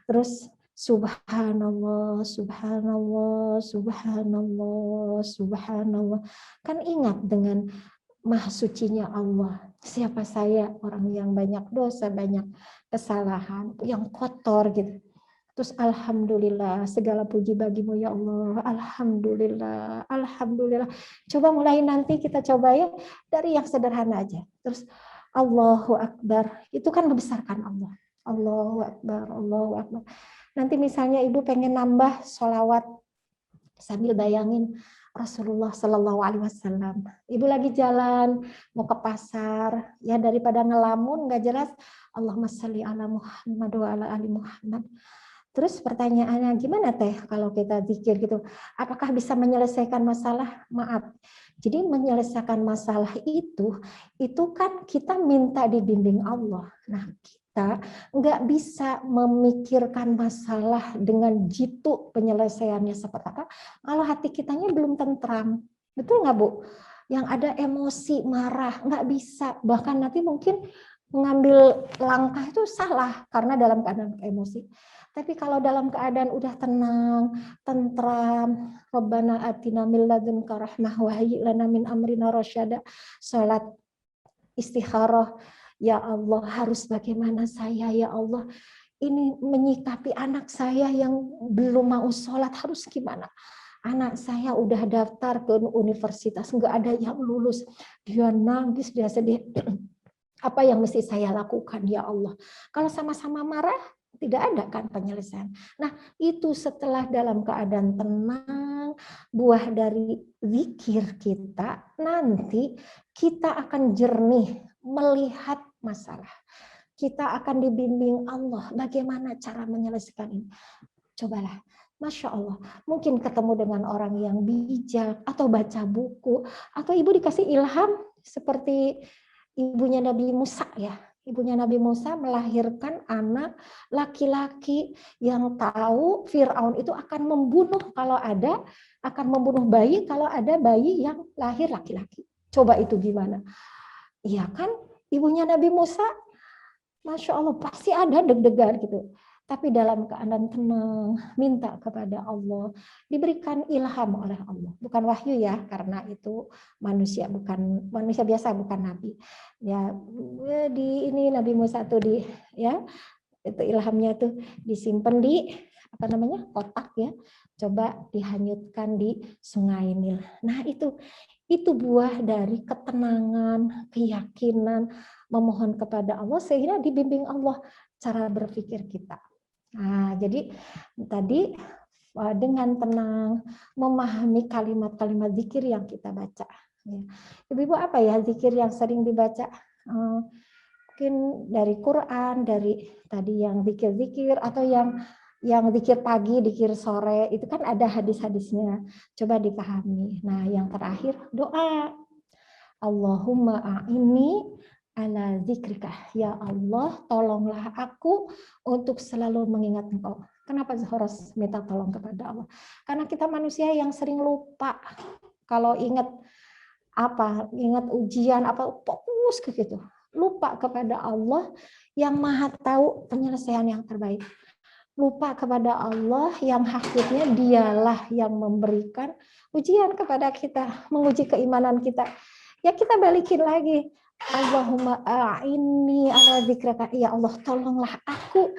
Terus subhanallah, subhanallah, subhanallah, subhanallah. Kan ingat dengan maha sucinya Allah. Siapa saya, orang yang banyak dosa, banyak kesalahan, yang kotor gitu. Terus alhamdulillah, segala puji bagimu ya Allah. Alhamdulillah, alhamdulillah. Coba mulai nanti kita coba ya dari yang sederhana aja. Terus Allahu Akbar, itu kan membesarkan Allah. Allahu Akbar, Allahu Akbar. Nanti misalnya ibu pengen nambah sholawat sambil bayangin Rasulullah Shallallahu Alaihi Wasallam. Ibu lagi jalan mau ke pasar, ya daripada ngelamun nggak jelas. Allahumma sholli ala Muhammad wa ala ali Muhammad. Terus pertanyaannya, gimana teh kalau kita zikir gitu? Apakah bisa menyelesaikan masalah? Maaf. Jadi menyelesaikan masalah itu kan kita minta dibimbing Allah. Nah, kita nggak bisa memikirkan masalah dengan jitu penyelesaiannya seperti apa kalau hati kitanya belum tentram. Betul nggak, Bu? Yang ada emosi, marah, nggak bisa. Bahkan nanti mungkin mengambil langkah itu salah karena dalam keadaan emosi. Tapi kalau dalam keadaan udah tenang, tentram, Rabbana atina min ladunka rahmah wa hayyi lana min amrina rasyada, salat istikharah, ya Allah harus bagaimana saya, ya Allah ini menyikapi anak saya yang belum mau sholat harus gimana. Anak saya udah daftar ke universitas, nggak ada yang lulus, dia nangis, dia sedih. Apa yang mesti saya lakukan, ya Allah? Kalau sama-sama marah, tidak ada kan penyelesaian. Nah, itu setelah dalam keadaan tenang, buah dari zikir kita, nanti kita akan jernih melihat masalah. Kita akan dibimbing Allah bagaimana cara menyelesaikan ini. Cobalah, Masya Allah, mungkin ketemu dengan orang yang bijak, atau baca buku, atau ibu dikasih ilham seperti ibunya Nabi Musa ya. Ibunya Nabi Musa melahirkan anak laki-laki yang tahu Firaun itu akan membunuh akan membunuh bayi kalau ada bayi yang lahir laki-laki. Coba itu gimana? Iya kan? Ibunya Nabi Musa, Masya Allah pasti ada deg-degan gitu. Tapi dalam keadaan tenang, minta kepada Allah, diberikan ilham oleh Allah. Bukan wahyu ya, karena itu manusia biasa, bukan nabi. Ya, di ini Nabi Musa tuh itu ilhamnya tuh disimpan di kotak ya. Coba dihanyutkan di Sungai Nil. Nah, itu buah dari ketenangan, keyakinan, memohon kepada Allah sehingga dibimbing Allah cara berpikir kita. Nah, jadi tadi dengan tenang memahami kalimat-kalimat zikir yang kita baca. Ibu-ibu apa ya zikir yang sering dibaca? Mungkin dari Quran, dari tadi yang zikir-zikir, atau yang zikir pagi, zikir sore, itu kan ada hadis-hadisnya. Coba dipahami. Nah, yang terakhir doa. Allahumma a'inni ala zikrika, ya Allah tolonglah aku untuk selalu mengingat Engkau. Kenapa harus minta tolong kepada Allah? Karena kita manusia yang sering lupa. Kalau ingat ujian fokus ke gitu, lupa kepada Allah yang maha tahu penyelesaian yang terbaik. Lupa kepada Allah yang hakikatnya dialah yang memberikan ujian kepada kita, menguji keimanan kita. Ya kita balikin lagi. Allahumma a'inni ala zikrika, ya Allah tolonglah aku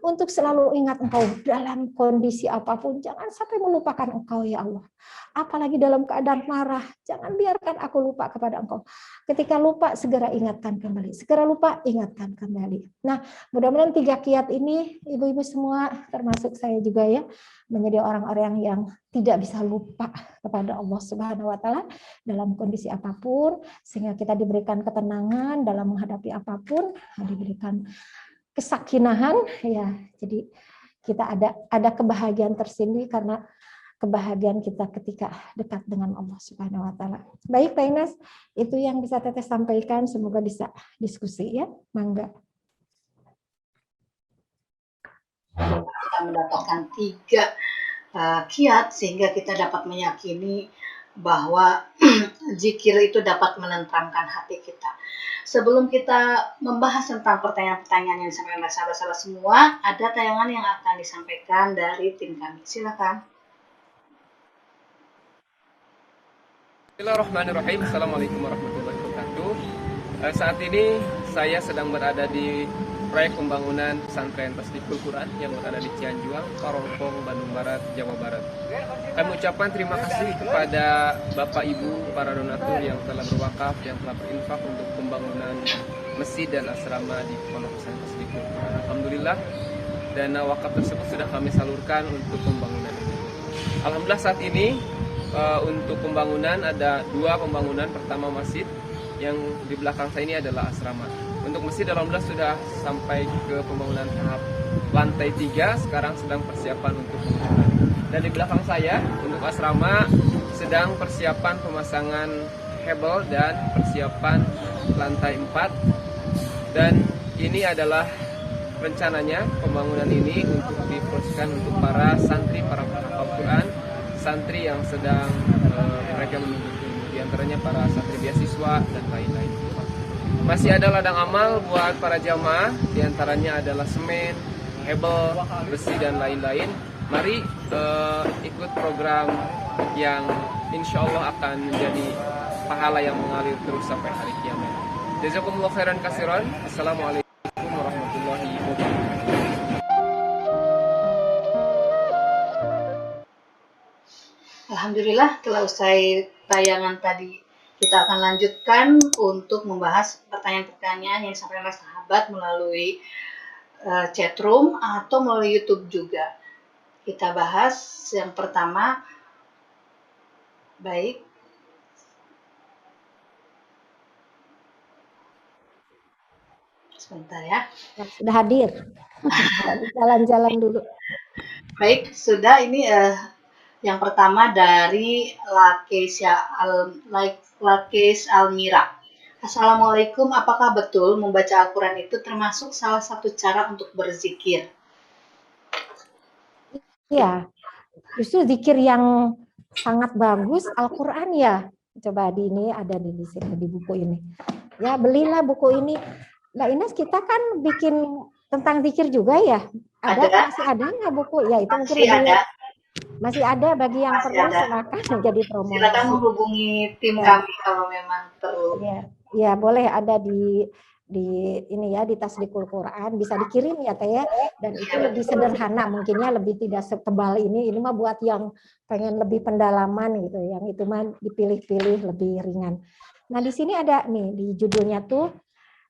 untuk selalu ingat Engkau dalam kondisi apapun. Jangan sampai melupakan Engkau ya Allah. Apalagi dalam keadaan marah, jangan biarkan aku lupa kepada Engkau. Ketika lupa segera ingatkan kembali. Segera lupa ingatkan kembali. Nah, mudah-mudahan 3 kiat ini ibu-ibu semua termasuk saya juga ya, menjadi orang-orang yang tidak bisa lupa kepada Allah Subhanahu wa taala dalam kondisi apapun, sehingga kita diberikan ketenangan dalam menghadapi apapun, diberikan kesakinahan ya. Jadi kita ada kebahagiaan tersendiri karena kebahagiaan kita ketika dekat dengan Allah Subhanahu wa taala. Baik, Pak Ines, itu yang bisa Teteh sampaikan, semoga bisa diskusi ya. Mangga. kita mendapatkan 3 kiat sehingga kita dapat meyakini bahwa zikir itu dapat menenteramkan hati kita. Sebelum kita membahas tentang pertanyaan-pertanyaan yang disampaikan oleh sahabat-sahabat semua, ada tayangan yang akan disampaikan dari tim kami. Silakan. Bismillahirrahmanirrahim. Assalamualaikum warahmatullahi wabarakatuh. Saat ini saya sedang berada di proyek pembangunan pesantren Tasdikul Quran yang berada di Cianjuang, Parongpong, Bandung Barat, Jawa Barat. Kami ucapkan terima kasih kepada Bapak Ibu para donatur yang telah berwakaf, yang telah berinfak untuk pembangunan masjid dan asrama di Pondok Pesantren Tasdikul Quran. Alhamdulillah, dana wakaf tersebut sudah kami salurkan untuk pembangunan ini. Alhamdulillah saat ini untuk pembangunan ada 2 pembangunan. Pertama masjid, yang di belakang saya ini adalah asrama. Untuk masjid alhamdulillah sudah sampai ke pembangunan tahap lantai 3, sekarang sedang persiapan untuk pembangunan. Dan di belakang saya untuk asrama sedang persiapan pemasangan hebel dan persiapan lantai 4. Dan ini adalah rencananya pembangunan ini untuk diproseskan untuk para santri, para penghafal Quran, santri yang sedang mereka menuntut ilmu, diantaranya para santri beasiswa dan lain-lain. Masih ada ladang amal buat para jamaah, diantaranya adalah semen, hebel, besi dan lain-lain. Mari ikut program yang insya Allah akan menjadi pahala yang mengalir terus sampai hari kiamat. Jazakumullah khairan katsiran. Assalamualaikum warahmatullahi wabarakatuh. Alhamdulillah, telah usai tayangan tadi, kita akan lanjutkan untuk membahas pertanyaan-pertanyaan yang disampaikan oleh sahabat melalui chatroom atau melalui YouTube juga. Kita bahas yang pertama. Baik. Sebentar ya. Sudah hadir. Jalan-jalan dulu. Baik, sudah. Ini yang pertama dari Lakes Almira. Assalamualaikum, apakah betul membaca Al-Quran itu termasuk salah satu cara untuk berzikir? Ya, justru zikir yang sangat bagus Al-Quran ya. Coba di ini ada di sini di buku ini. Ya, belilah buku ini. Mbak Ines, kita kan bikin tentang zikir juga ya. Masih ada nggak buku? Ya, itu mungkin masih ada bagi yang perlu, silakan jadi promosi. Silakan menghubungi tim kami kalau memang perlu. Ya, boleh ada di ini ya, di Tasdikul Quran, bisa dikirim ya Teh ya. Dan itu lebih sederhana, mungkinnya lebih tidak setebal ini mah buat yang pengen lebih pendalaman gitu, yang itu mah dipilih-pilih lebih ringan. Nah, di sini ada nih di judulnya tuh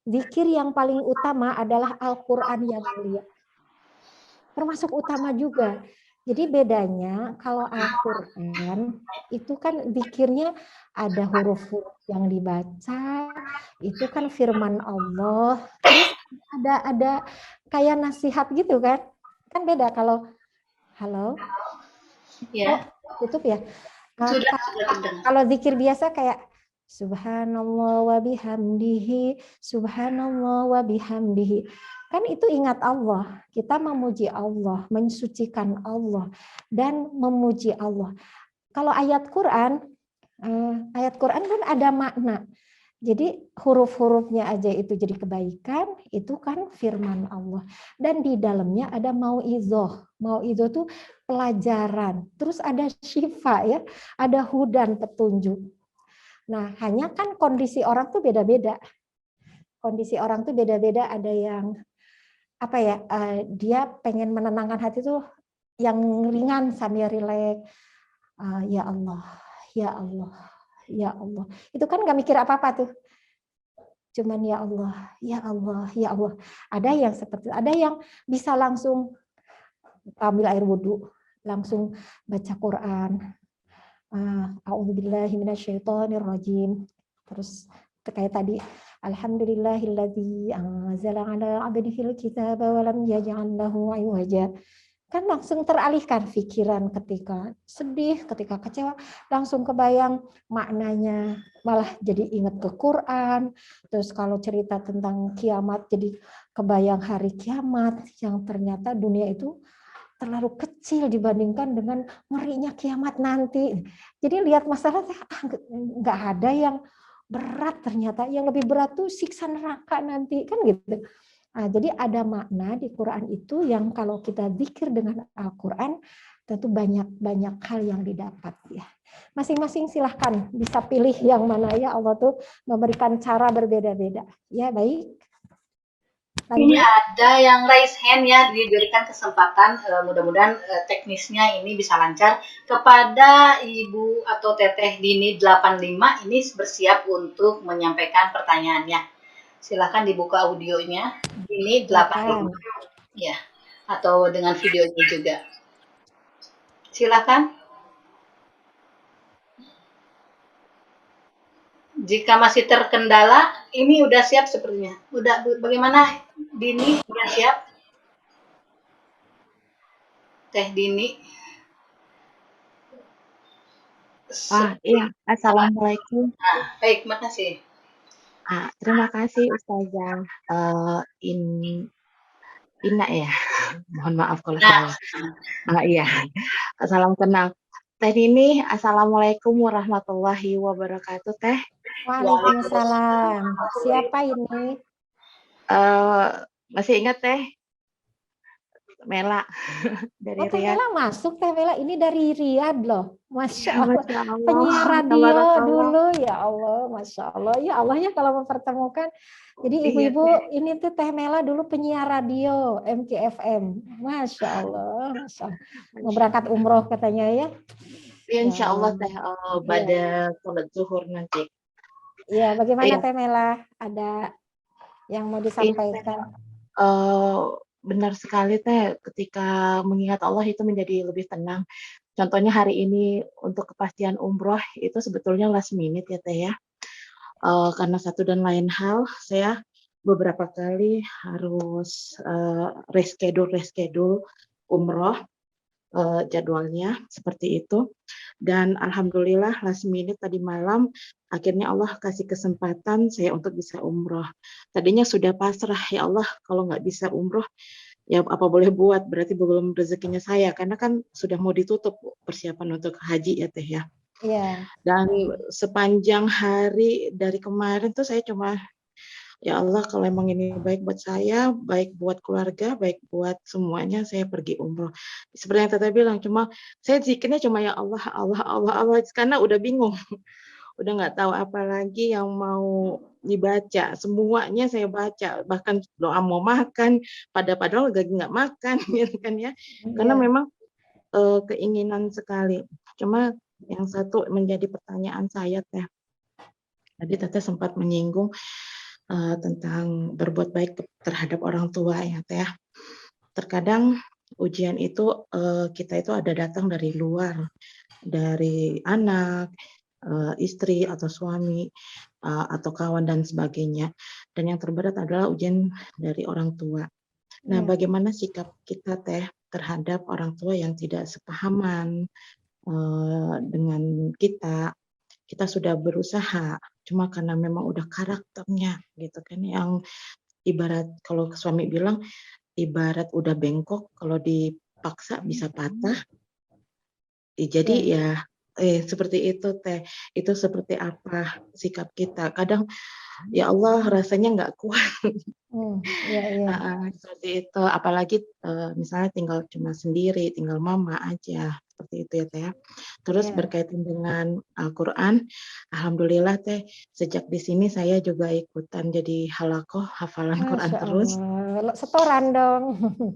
zikir yang paling utama adalah Al-Quran yang mulia. Termasuk utama juga. Jadi bedanya kalau Al-Quran itu kan zikirnya ada huruf-huruf yang dibaca, itu kan firman Allah, terus ada kayak nasihat gitu kan. Kan beda kalau halo. Ya. Tutup ya. Kalau zikir biasa kayak subhanallah wa bihamdihi, subhanallah wa bihamdihi. Kan itu ingat Allah, kita memuji Allah, mensucikan Allah, dan memuji Allah. Kalau ayat Quran kan ada makna. Jadi huruf-hurufnya aja itu jadi kebaikan, itu kan firman Allah. Dan di dalamnya ada mau'izoh. Mau'izoh itu pelajaran. Terus ada syifa ya, ada hudan, petunjuk. Nah, hanya kan kondisi orang tuh beda-beda. Kondisi orang tuh beda-beda, ada yang dia pengen menenangkan hati tuh yang ringan sambil rileks. Ya Allah, ya Allah, ya Allah. Itu kan nggak mikir apa-apa tuh. Cuman ya Allah, ya Allah, ya Allah. Ada yang seperti itu. Ada yang bisa langsung ambil air wudhu, langsung baca Quran. A'udzubillahi minasyaitonirrajim. Terus kayak tadi, alhamdulillahilladzi anzala 'ala 'abdihi al-kitaba wa lam yaj'al lahu 'iwaja. kan langsung teralihkan pikiran ketika sedih, ketika kecewa, langsung kebayang maknanya, malah jadi ingat ke Quran. Terus kalau cerita tentang kiamat, jadi kebayang hari kiamat yang ternyata dunia itu terlalu kecil dibandingkan dengan ngerinya kiamat nanti. Jadi lihat masalah nggak ada yang berat, ternyata yang lebih berat tuh siksa neraka nanti, kan gitu. Nah, jadi ada makna di Quran itu yang kalau kita zikir dengan Al-Quran tentu banyak hal yang didapat ya. Masing-masing silahkan bisa pilih yang mana ya, Allah tuh memberikan cara berbeda-beda. Ya baik. Ini ada yang raise hand ya, diberikan kesempatan, mudah-mudahan teknisnya ini bisa lancar. Kepada Ibu atau Teteh Dini 85 ini bersiap untuk menyampaikan pertanyaannya. Silakan dibuka audionya. Ini 85 ya, atau dengan videonya juga. Silakan. Jika masih terkendala, ini udah siap sepertinya. Udah, bagaimana Dini? Udah siap? Teh Dini. Iya, Assalamualaikum. Baik, makasih. Terima kasih Ustazah Ina ya. Mohon maaf kalau salah. Iya. Salam kenal. Teh Dini, Assalamualaikum warahmatullahi wabarakatuh, Teh. Waalaikumsalam. Siapa ini? Masih ingat Teh? Mela dari Teh Riyadh. Mela masuk, Teh Mela ini dari Riyadh loh. Masya Allah. Masya Allah. Penyiar radio dulu, ya Allah, Masya Allah. Ya Allah ya kalau mempertemukan. Jadi ibu-ibu ini tuh Teh Mela dulu penyiar radio MKFM. Masya Allah, Masya Allah. Mau berangkat umroh katanya ya. Insya Allah Teh pada sholat zuhur nanti. Iya, bagaimana Teh Mela? Ada yang mau disampaikan? Benar sekali Teh, ketika mengingat Allah itu menjadi lebih tenang. Contohnya hari ini untuk kepastian umroh itu sebetulnya last minute ya Teh ya. Karena satu dan lain hal, saya beberapa kali harus reschedule umroh jadwalnya seperti itu. Dan alhamdulillah last minute tadi malam akhirnya Allah kasih kesempatan saya untuk bisa umroh. Tadinya sudah pasrah, ya Allah kalau nggak bisa umroh ya apa boleh buat, berarti belum rezekinya saya, karena kan sudah mau ditutup persiapan untuk haji ya Teh ya. Iya. Dan sepanjang hari dari kemarin tuh saya cuma ya Allah kalau emang ini baik buat saya, baik buat keluarga, baik buat semuanya, saya pergi umroh. Seperti yang Teteh bilang, cuma saya zikirnya cuma ya Allah, Allah, Allah, Allah, karena udah bingung. Udah nggak tahu apa lagi yang mau dibaca. Semuanya saya baca, bahkan doa mau makan, padahal nggak makan, gitu kan ya. Karena memang keinginan sekali. Cuma yang satu menjadi pertanyaan saya Teh. Tadi Teteh sempat menyinggung tentang berbuat baik terhadap orang tua ya Teh. Terkadang ujian itu kita itu ada datang dari luar, dari anak, istri atau suami atau kawan dan sebagainya. Dan yang terberat adalah ujian dari orang tua. Nah, bagaimana sikap kita Teh terhadap orang tua yang tidak sepahaman dengan kita? Kita sudah berusaha, cuma karena memang udah karakternya gitu kan, yang ibarat kalau suami bilang ibarat udah bengkok, kalau dipaksa bisa patah. Jadi ya seperti itu Teh. Itu seperti apa sikap kita? Kadang ya Allah rasanya nggak kuat. Seperti itu. Apalagi misalnya tinggal cuma sendiri, tinggal mama aja. Seperti itu ya Teh. Terus berkaitan dengan Al-Quran, alhamdulillah Teh, sejak di sini saya juga ikutan jadi halakoh hafalan Quran terus. Setoran dong.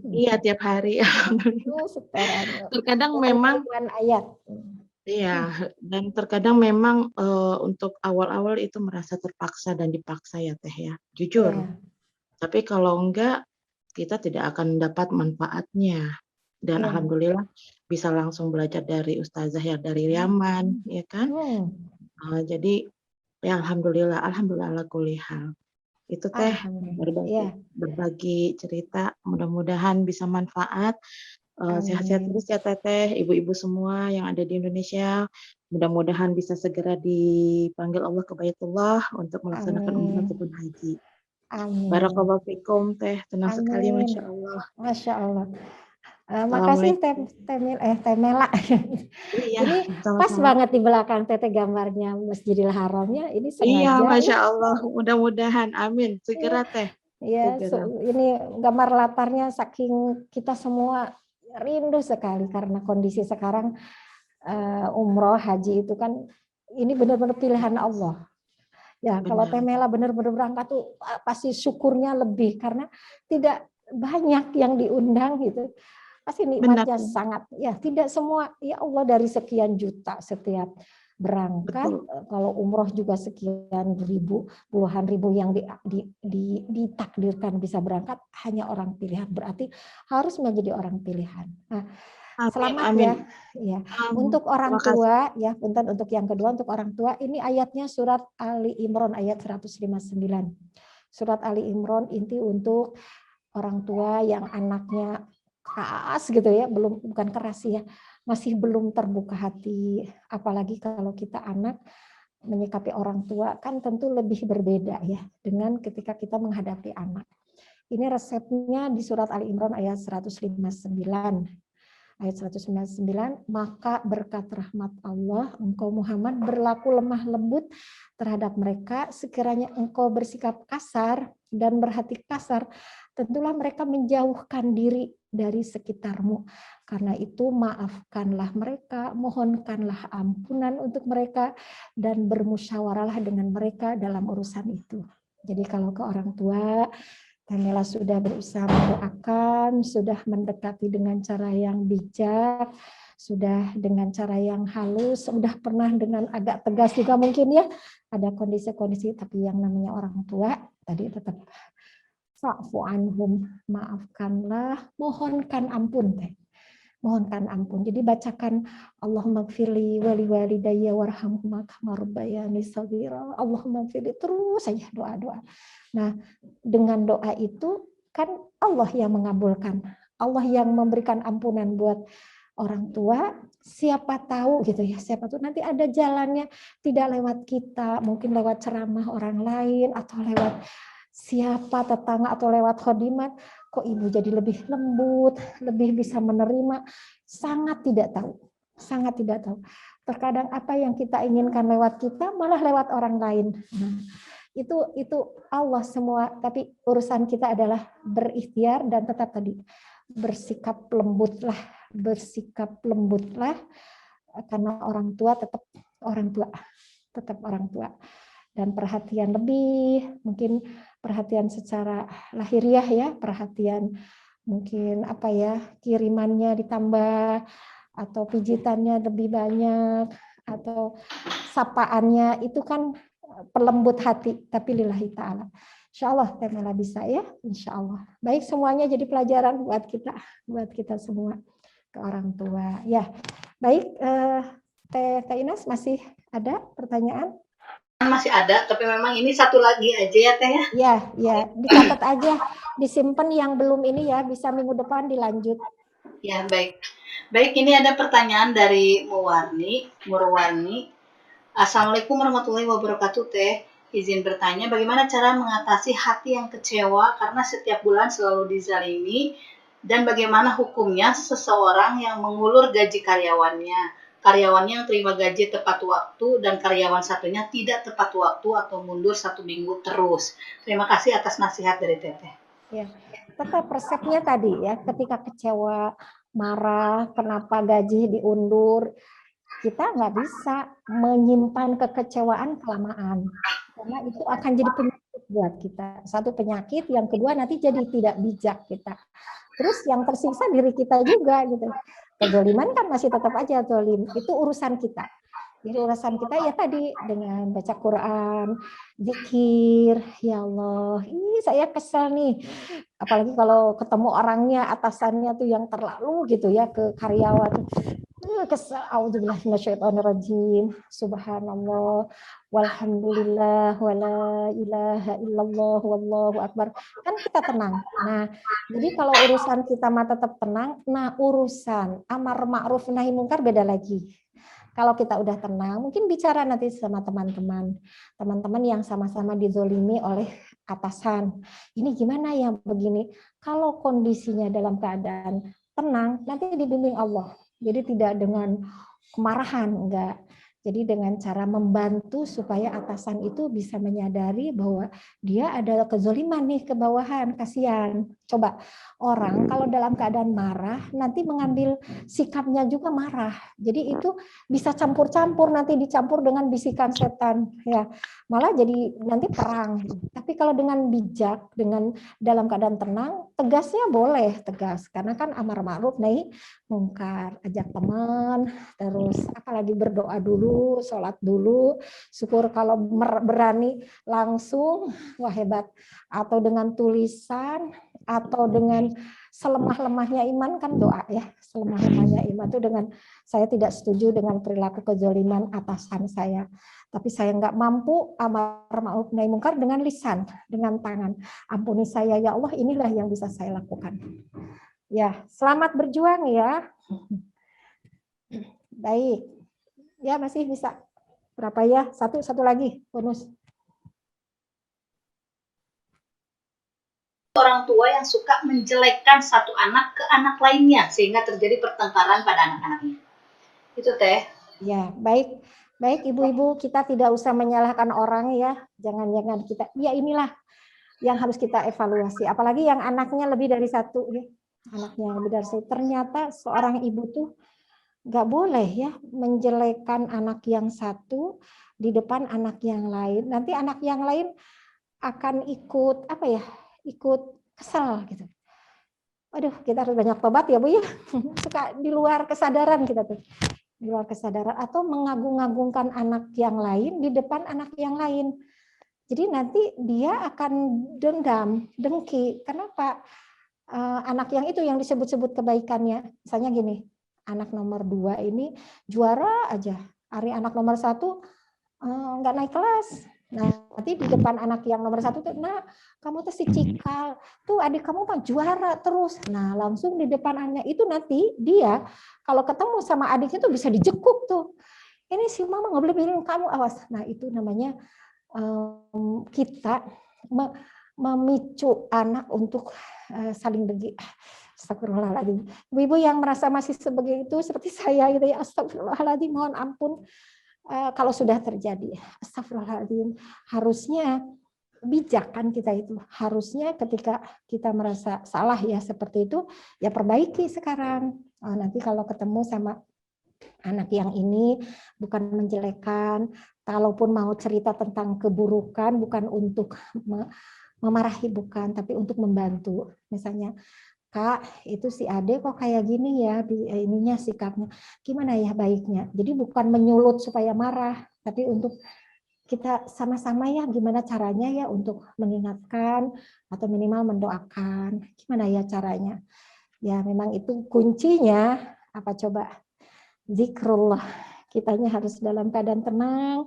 Iya tiap hari. Setoran. Terkadang memang ayat. Iya, dan terkadang memang untuk awal-awal itu merasa terpaksa dan dipaksa ya Teh ya, jujur. Tapi kalau enggak, kita tidak akan dapat manfaatnya. Dan alhamdulillah bisa langsung belajar dari Ustazah ya dari Yaman, ya kan? Jadi ya alhamdulillah ala kulli hal. Itu Teh berbagi cerita, mudah-mudahan bisa manfaat. Sehat-sehat Amin. terus ya Teteh, ibu-ibu semua yang ada di Indonesia. Mudah-mudahan bisa segera dipanggil Allah ke Baitullah untuk melaksanakan umrah Amin. ataupun haji. Amin. Barakallahu fikum Teh, tenang sekali Amin. Masya Allah. Masya Allah. Makasih Assalamualaikum. Teh Mela. Iya, Ini pas sama-sama. banget di belakang Teteh gambarnya Masjidil Haramnya. Ini Iya, sengaja Masya ya. Allah. Mudah-mudahan. Amin. Iya, Segera Teh. ya, Segera. ini gambar latarnya saking kita semua rindu sekali karena kondisi sekarang umroh haji itu kan ini benar-benar pilihan Allah. Ya, kalau Benar. Temela benar-benar berangkat tuh pasti syukurnya lebih karena tidak banyak yang diundang gitu. Pasti Benar. nikmatnya sangat ya, tidak semua ya Allah dari sekian juta setiap berangkat, Betul. kalau umroh juga sekian ribu, puluhan ribu yang ditakdirkan bisa berangkat hanya orang pilihan, berarti harus menjadi orang pilihan. Nah, Amin. selamat Amin. ya. Amin. Untuk orang Terima kasih. tua ya, punten untuk yang kedua untuk orang tua ini ayatnya surat Ali Imran ayat 159. Surat Ali Imran inti untuk orang tua yang anaknya keras gitu ya, bukan keras ya, masih belum terbuka hati, apalagi kalau kita anak menyikapi orang tua kan tentu lebih berbeda ya dengan ketika kita menghadapi anak. Ini resepnya di surat Ali Imran ayat 159. Ayat 199, maka berkat rahmat Allah, engkau Muhammad berlaku lemah lembut terhadap mereka, sekiranya engkau bersikap kasar dan berhati kasar, tentulah mereka menjauhkan diri dari sekitarmu. Karena itu maafkanlah mereka, mohonkanlah ampunan untuk mereka, dan bermusyawarahlah dengan mereka dalam urusan itu. Jadi kalau ke orang tua, Kamila sudah berusaha mendoakan, sudah mendekati dengan cara yang bijak, sudah dengan cara yang halus, sudah pernah dengan agak tegas juga mungkin ya. Ada kondisi-kondisi, tapi yang namanya orang tua tadi tetap fa'fu anhum, maafkanlah, mohonkan ampun teh. Mohonkan ampun. Jadi bacakan Allahumma gfirli wali walidayya warhamhuma kama rabbayani shaghira. Allahumma gfirli, terus saja doa-doa. Nah, dengan doa itu kan Allah yang mengabulkan. Allah yang memberikan ampunan buat orang tua. Siapa tahu gitu ya, siapa tahu nanti ada jalannya tidak lewat kita, mungkin lewat ceramah orang lain atau lewat siapa tetangga atau lewat khodimat, kok ibu jadi lebih lembut, lebih bisa menerima, sangat tidak tahu. Sangat tidak tahu. Terkadang apa yang kita inginkan lewat kita malah lewat orang lain. Nah, itu Allah semua, tapi urusan kita adalah berikhtiar dan tetap tadi bersikap lembutlah karena orang tua tetap orang tua dan perhatian lebih, mungkin perhatian secara lahiriah ya, perhatian mungkin apa ya, kirimannya ditambah atau pijitannya lebih banyak atau sapaannya itu kan pelembut hati, tapi lillahi ta'ala. Insya Allah Temela bisa ya, insya Allah. Baik, semuanya jadi pelajaran buat kita semua ke orang tua. Ya, baik. Teh Ines masih ada pertanyaan? Masih ada, tapi memang ini satu lagi aja ya Teh ya. Ya, dicatat aja, disimpan yang belum ini ya, bisa minggu depan dilanjut. Ya, baik. Baik, ini ada pertanyaan dari Murwani. Assalamualaikum warahmatullahi wabarakatuh Teh. Izin bertanya, bagaimana cara mengatasi hati yang kecewa karena setiap bulan selalu dizalimi, dan bagaimana hukumnya seseorang yang mengulur gaji karyawannya yang terima gaji tepat waktu dan karyawan satunya tidak tepat waktu atau mundur 1 minggu terus. Terima kasih atas nasihat dari Teteh. Ya, tetap resepnya tadi ya, ketika kecewa, marah, kenapa gaji diundur, kita nggak bisa menyimpan kekecewaan kelamaan, karena itu akan jadi penyakit buat kita. Satu penyakit, yang kedua nanti jadi tidak bijak kita. Terus yang tersiksa diri kita juga gitu. Kezoliman kan masih tetap aja zolim. Itu urusan kita. Jadi urusan kita ya tadi dengan baca Quran, zikir, ya Allah, ini saya kesel nih. Apalagi kalau ketemu orangnya, atasannya tuh yang terlalu gitu ya ke karyawan. A'udzubillahi minasyaitonirrajim. Subhanallah walhamdulillah wala ilaha illallah wallahu akbar. Kan kita tenang. Nah, jadi kalau urusan kita mah tetap tenang, nah urusan amar ma'ruf nahi mungkar beda lagi. Kalau kita udah tenang, mungkin bicara nanti sama teman-teman. Teman-teman yang sama-sama dizolimi oleh atasan. Ini gimana ya begini? Kalau kondisinya dalam keadaan tenang, nanti dibimbing Allah. Jadi tidak dengan kemarahan, enggak. Jadi dengan cara membantu supaya atasan itu bisa menyadari bahwa dia ada kezoliman nih ke bawahan, kasihan. Coba orang kalau dalam keadaan marah nanti mengambil sikapnya juga marah. Jadi itu bisa campur-campur, nanti dicampur dengan bisikan setan ya. Malah jadi nanti perang. Tapi kalau dengan bijak, dengan dalam keadaan tenang, tegasnya boleh tegas karena kan amar ma'ruf nahi mungkar, ajak teman, terus apalagi berdoa dulu, sholat dulu, syukur kalau berani langsung, wah hebat, atau dengan tulisan, atau dengan selemah-lemahnya iman kan doa ya, selemah-lemahnya iman itu dengan saya tidak setuju dengan perilaku kezaliman atasan saya, tapi saya nggak mampu amar ma'ruf nahi mungkar dengan lisan, dengan tangan, ampuni saya ya Allah, inilah yang bisa saya lakukan. Ya, selamat berjuang ya. Baik. Ya, masih bisa. Berapa ya? Satu lagi bonus. Orang tua yang suka menjelekkan satu anak ke anak lainnya sehingga terjadi pertengkaran pada anak-anaknya. Itu Teh. Ya, baik. Baik ibu-ibu, kita tidak usah menyalahkan orang ya. Jangan-jangan kita, ya inilah yang harus kita evaluasi. Apalagi yang anaknya lebih dari satu ya. Anaknya lebih dari satu. Ternyata seorang ibu tuh nggak boleh ya menjelekkan anak yang satu di depan anak yang lain. Nanti anak yang lain akan ikut apa ya? Ikut kesal gitu. Waduh, kita harus banyak tobat ya Bu ya. Suka di luar kesadaran kita tuh. Di luar kesadaran atau mengagung-agungkan anak yang lain di depan anak yang lain. Jadi nanti dia akan dendam, dengki. Kenapa? Anak yang itu yang disebut-sebut kebaikannya. Misalnya gini, anak nomor 2 ini juara aja. Hari anak nomor 1 nggak naik kelas. Nah, nanti di depan anak yang nomor 1 tuh, nah kamu tuh si Cikal, tuh adik kamu mah juara terus. Nah, langsung di depan anaknya itu nanti dia kalau ketemu sama adiknya tuh bisa dijekuk tuh. Ini si mama nggak boleh bilang kamu, awas. Nah, itu namanya kita memicu anak untuk saling dengki. Astagfirullahaladzim. Ibu-ibu yang merasa masih sebagai itu seperti saya gitu ya, astagfirullahaladzim, mohon ampun kalau sudah terjadi. Astagfirullahaladzim. Harusnya bijak kan kita itu. Harusnya ketika kita merasa salah ya seperti itu, ya perbaiki sekarang. Nanti kalau ketemu sama anak yang ini bukan menjelekan, kalaupun mau cerita tentang keburukan bukan untuk memarahi bukan, tapi untuk membantu. Misalnya, Kak, itu si Ade kok kayak gini ya, ininya sikapnya. Gimana ya baiknya? Jadi bukan menyulut supaya marah, tapi untuk kita sama-sama ya gimana caranya ya untuk mengingatkan atau minimal mendoakan. Gimana ya caranya? Ya memang itu kuncinya apa coba? Zikrullah. Kitanya harus dalam keadaan tenang,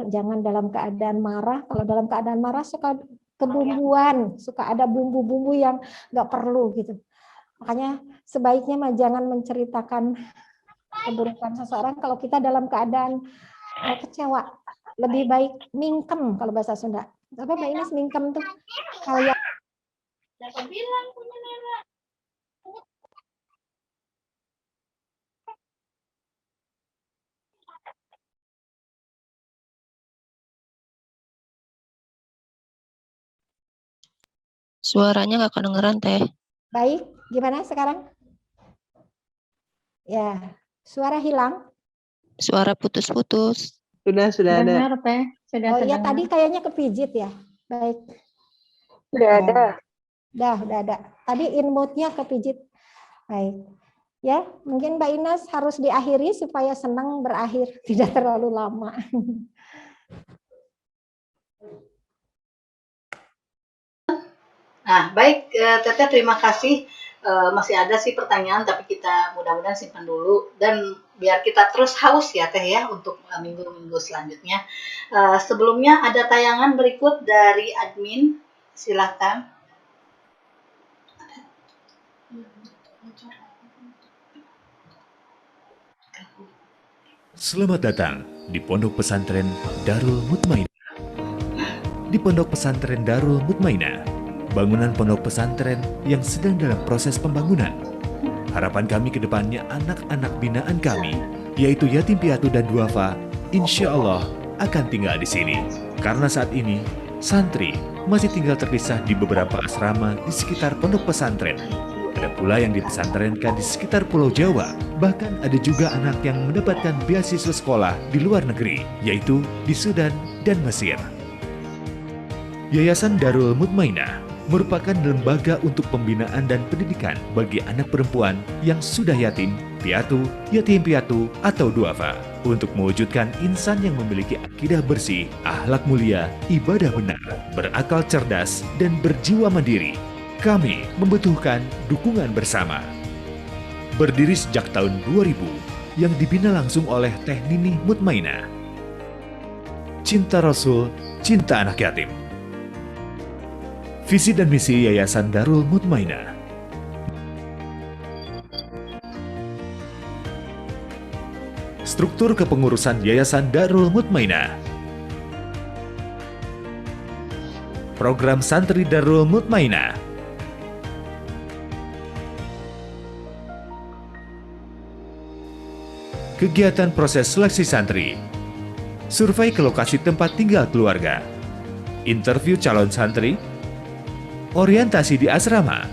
jangan dalam keadaan marah. Kalau dalam keadaan marah suka kebumbuan, suka ada bumbu-bumbu yang nggak perlu gitu. Makanya sebaiknya mah jangan menceritakan keburukan seseorang kalau kita dalam keadaan kecewa. Lebih baik mingkem kalau bahasa Sunda. Apa Mbak Ines mingkem tuh? Kalau yang Suaranya nggak kedengeran, Teh. baik, gimana sekarang? Ya, suara hilang. Suara putus-putus. Sudah ada. Dengar, Teh. Sudah Oh iya, terdengar. tadi kayaknya kepijit ya. Baik. Sudah ada. Udah ada. Tadi inputnya kepijit. Baik. Ya, mungkin Mbak Ines harus diakhiri supaya senang berakhir, tidak terlalu lama. Nah, baik Teteh, terima kasih masih ada sih pertanyaan, tapi kita mudah-mudahan simpan dulu dan biar kita terus haus ya Teh ya untuk minggu-minggu selanjutnya. Sebelumnya ada tayangan berikut dari admin, silakan. Selamat datang di Pondok Pesantren Darul Mutmainah. Di Pondok Pesantren Darul Mutmainah, bangunan pondok pesantren yang sedang dalam proses pembangunan. Harapan kami ke depannya anak-anak binaan kami, yaitu yatim piatu dan duafa, insya Allah akan tinggal di sini. Karena saat ini, santri masih tinggal terpisah di beberapa asrama di sekitar pondok pesantren. Ada pula yang dipesantrenkan di sekitar Pulau Jawa. Bahkan ada juga anak yang mendapatkan beasiswa sekolah di luar negeri, yaitu di Sudan dan Mesir. Yayasan Darul Mutmainah merupakan lembaga untuk pembinaan dan pendidikan bagi anak perempuan yang sudah yatim piatu, atau duafa, untuk mewujudkan insan yang memiliki akidah bersih, akhlak mulia, ibadah benar, berakal cerdas, dan berjiwa mandiri. Kami membutuhkan dukungan bersama. Berdiri sejak tahun 2000, yang dibina langsung oleh Teh Nini Mutmainah. Cinta Rasul, cinta anak yatim. Visi dan misi Yayasan Darul Mutmainah. Struktur kepengurusan Yayasan Darul Mutmainah. Program Santri Darul Mutmainah. Kegiatan proses seleksi santri. Survei ke lokasi tempat tinggal keluarga. Interview calon santri. Orientasi di asrama.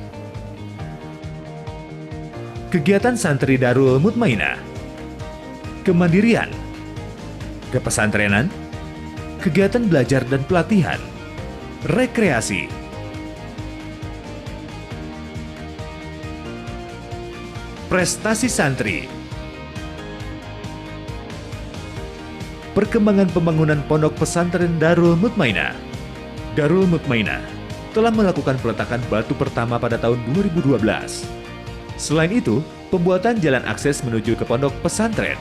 Kegiatan santri Darul Mutmainah. Kemandirian. Kepesantrenan. Kegiatan belajar dan pelatihan. Rekreasi. Prestasi santri. Perkembangan pembangunan pondok pesantren Darul Mutmainah. Darul Mutmainah telah melakukan peletakan batu pertama pada tahun 2012. Selain itu, pembuatan jalan akses menuju ke pondok pesantren.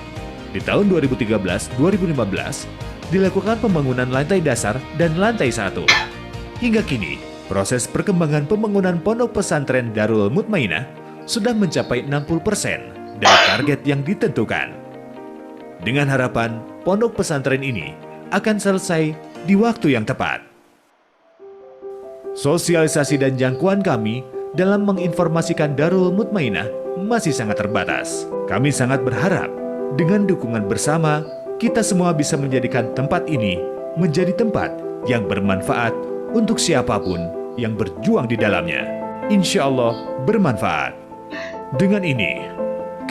Di tahun 2013-2015, dilakukan pembangunan lantai dasar dan lantai 1. Hingga kini, proses perkembangan pembangunan pondok pesantren Darul Mutmainah sudah mencapai 60% dari target yang ditentukan. Dengan harapan, pondok pesantren ini akan selesai di waktu yang tepat. Sosialisasi dan jangkauan kami dalam menginformasikan Darul Mutmainah masih sangat terbatas. Kami sangat berharap dengan dukungan bersama, kita semua bisa menjadikan tempat ini menjadi tempat yang bermanfaat untuk siapapun yang berjuang di dalamnya. Insya Allah bermanfaat. Dengan ini,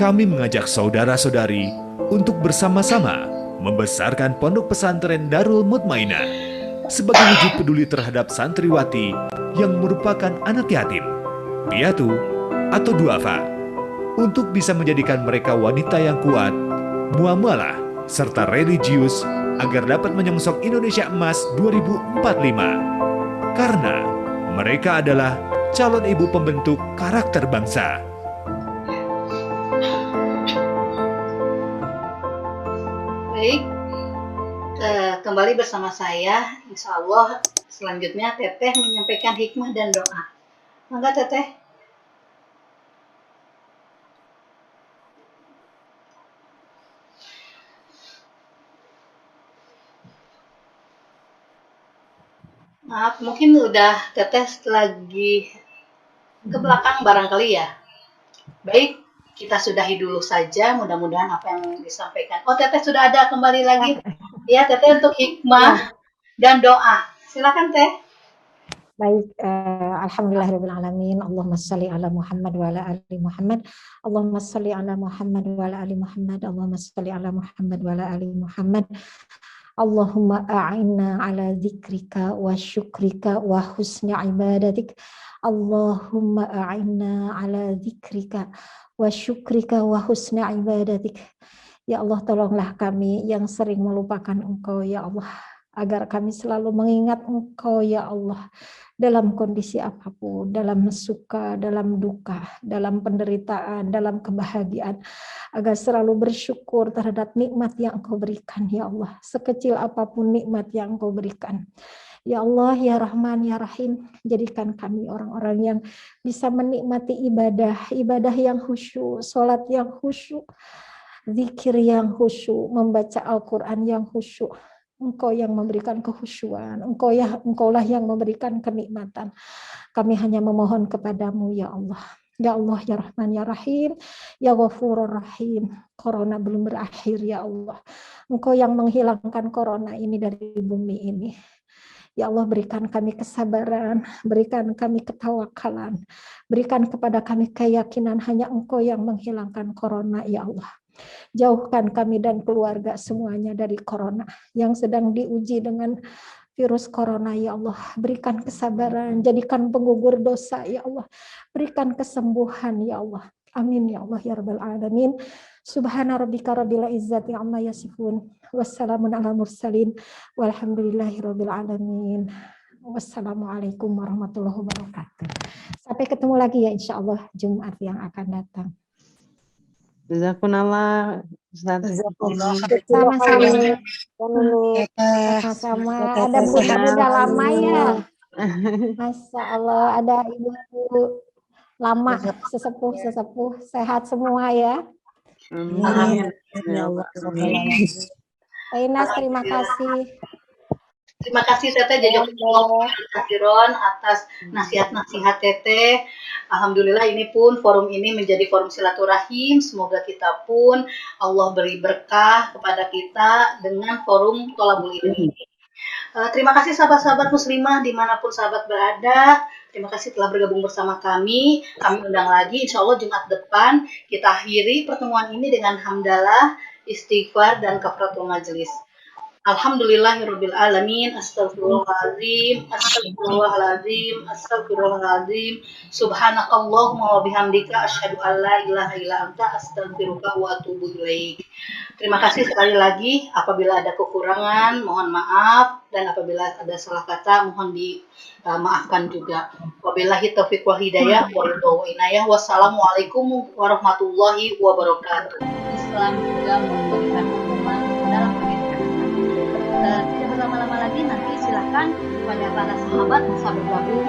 kami mengajak saudara-saudari untuk bersama-sama membesarkan pondok pesantren Darul Mutmainah sebagai wujud peduli terhadap santriwati yang merupakan anak yatim, piatu, atau duafa, untuk bisa menjadikan mereka wanita yang kuat, muamalah, serta religius agar dapat menyongsong Indonesia Emas 2045. Karena mereka adalah calon ibu pembentuk karakter bangsa. Baik, kembali bersama saya. Insya Allah selanjutnya Teteh menyampaikan hikmah dan doa. Mangga Teteh. Maaf, mungkin udah Teteh lagi ke belakang barangkali ya. Baik, kita sudahi dulu saja. Mudah-mudahan apa yang disampaikan. Oh, Teteh sudah ada kembali lagi. Ya, Teteh untuk hikmah dan doa. Silakan Teh. Baik, alhamdulillahirrahmanirrahim. Allahumma salli ala Muhammad wa ala ali Muhammad. Allahumma salli ala Muhammad wa ala ali Muhammad. Allahumma salli ala Muhammad wa ala ali Muhammad. Allahumma a'inna ala dzikrika wa syukrika wa husni ibadatik. Allahumma a'inna ala dzikrika wa syukrika wa husni ibadatik. Ya Allah, tolonglah kami yang sering melupakan Engkau ya Allah, agar kami selalu mengingat Engkau ya Allah dalam kondisi apapun, dalam suka, dalam duka, dalam penderitaan, dalam kebahagiaan, agar selalu bersyukur terhadap nikmat yang Engkau berikan, ya Allah, sekecil apapun nikmat yang Engkau berikan. Ya Allah, ya Rahman, ya Rahim, jadikan kami orang-orang yang bisa menikmati ibadah yang khusyuk, sholat yang khusyuk, zikir yang khusyuk, membaca Al-Quran yang khusyuk. Engkau yang memberikan kehusyuan, Engkaulah yang memberikan kenikmatan. Kami hanya memohon kepadamu, ya Allah. Ya Allah, ya Rahman, ya Rahim, ya Ghafurur Rahim. Corona belum berakhir, ya Allah. Engkau yang menghilangkan corona ini dari bumi ini. Ya Allah, berikan kami kesabaran, berikan kami ketawakalan, berikan kepada kami keyakinan hanya Engkau yang menghilangkan corona, ya Allah. Jauhkan kami dan keluarga semuanya dari corona yang sedang diuji dengan virus corona, ya Allah. Berikan kesabaran, jadikan penggugur dosa, ya Allah. Berikan kesembuhan, ya Allah. Amin, ya Allah, ya Rabbal Alamin. Subhana rabbika rabbil izzati amma yasifun. Wassalamun ala mursalin. Walhamdulillahi rabbil alamin. Wassalamualaikum warahmatullahi wabarakatuh. Sampai ketemu lagi ya insya Allah Jumat yang akan datang. Jazakumullah Ustaz. Sama-sama. Sama-sama. Ada budak-budak lama ya. Masya Allah, ada ibu lama, sesepuh sehat semua ya. Amin. Ya Allah. Inas, terima kasih. Terima kasih Teteh jazakumullah khairan atas nasihat-nasihat Teteh. Alhamdulillah ini pun forum ini menjadi forum silaturahim. Semoga kita pun Allah beri berkah kepada kita dengan forum Thalabul ini. Terima kasih sahabat-sahabat muslimah dimanapun sahabat berada. Terima kasih telah bergabung bersama kami. Kami undang lagi insya Allah Jumat depan. Kita akhiri pertemuan ini dengan hamdalah, istighfar, dan kafaratul majelis. Alhamdulillahirabbil alamin, astagfirullahaladzim, astagfirullahaladzim, astagfirullahaladzim. Subhanakallahumma wa bihamdika asyhadu an la ilaha illa anta astaghfiruka wa atubu ilaik. Terima kasih sekali lagi. Apabila ada kekurangan, mohon maaf, dan apabila ada salah kata, mohon dimaafkan juga. Wabillahi taufiq wal hidayah wal inayah. Wassalamualaikum warahmatullahi wabarakatuh. Islam juga memberikan hukuman dalam pendidikan. Tidak berlama-lama lagi, nanti silakan kepada para sahabat bisa bergabung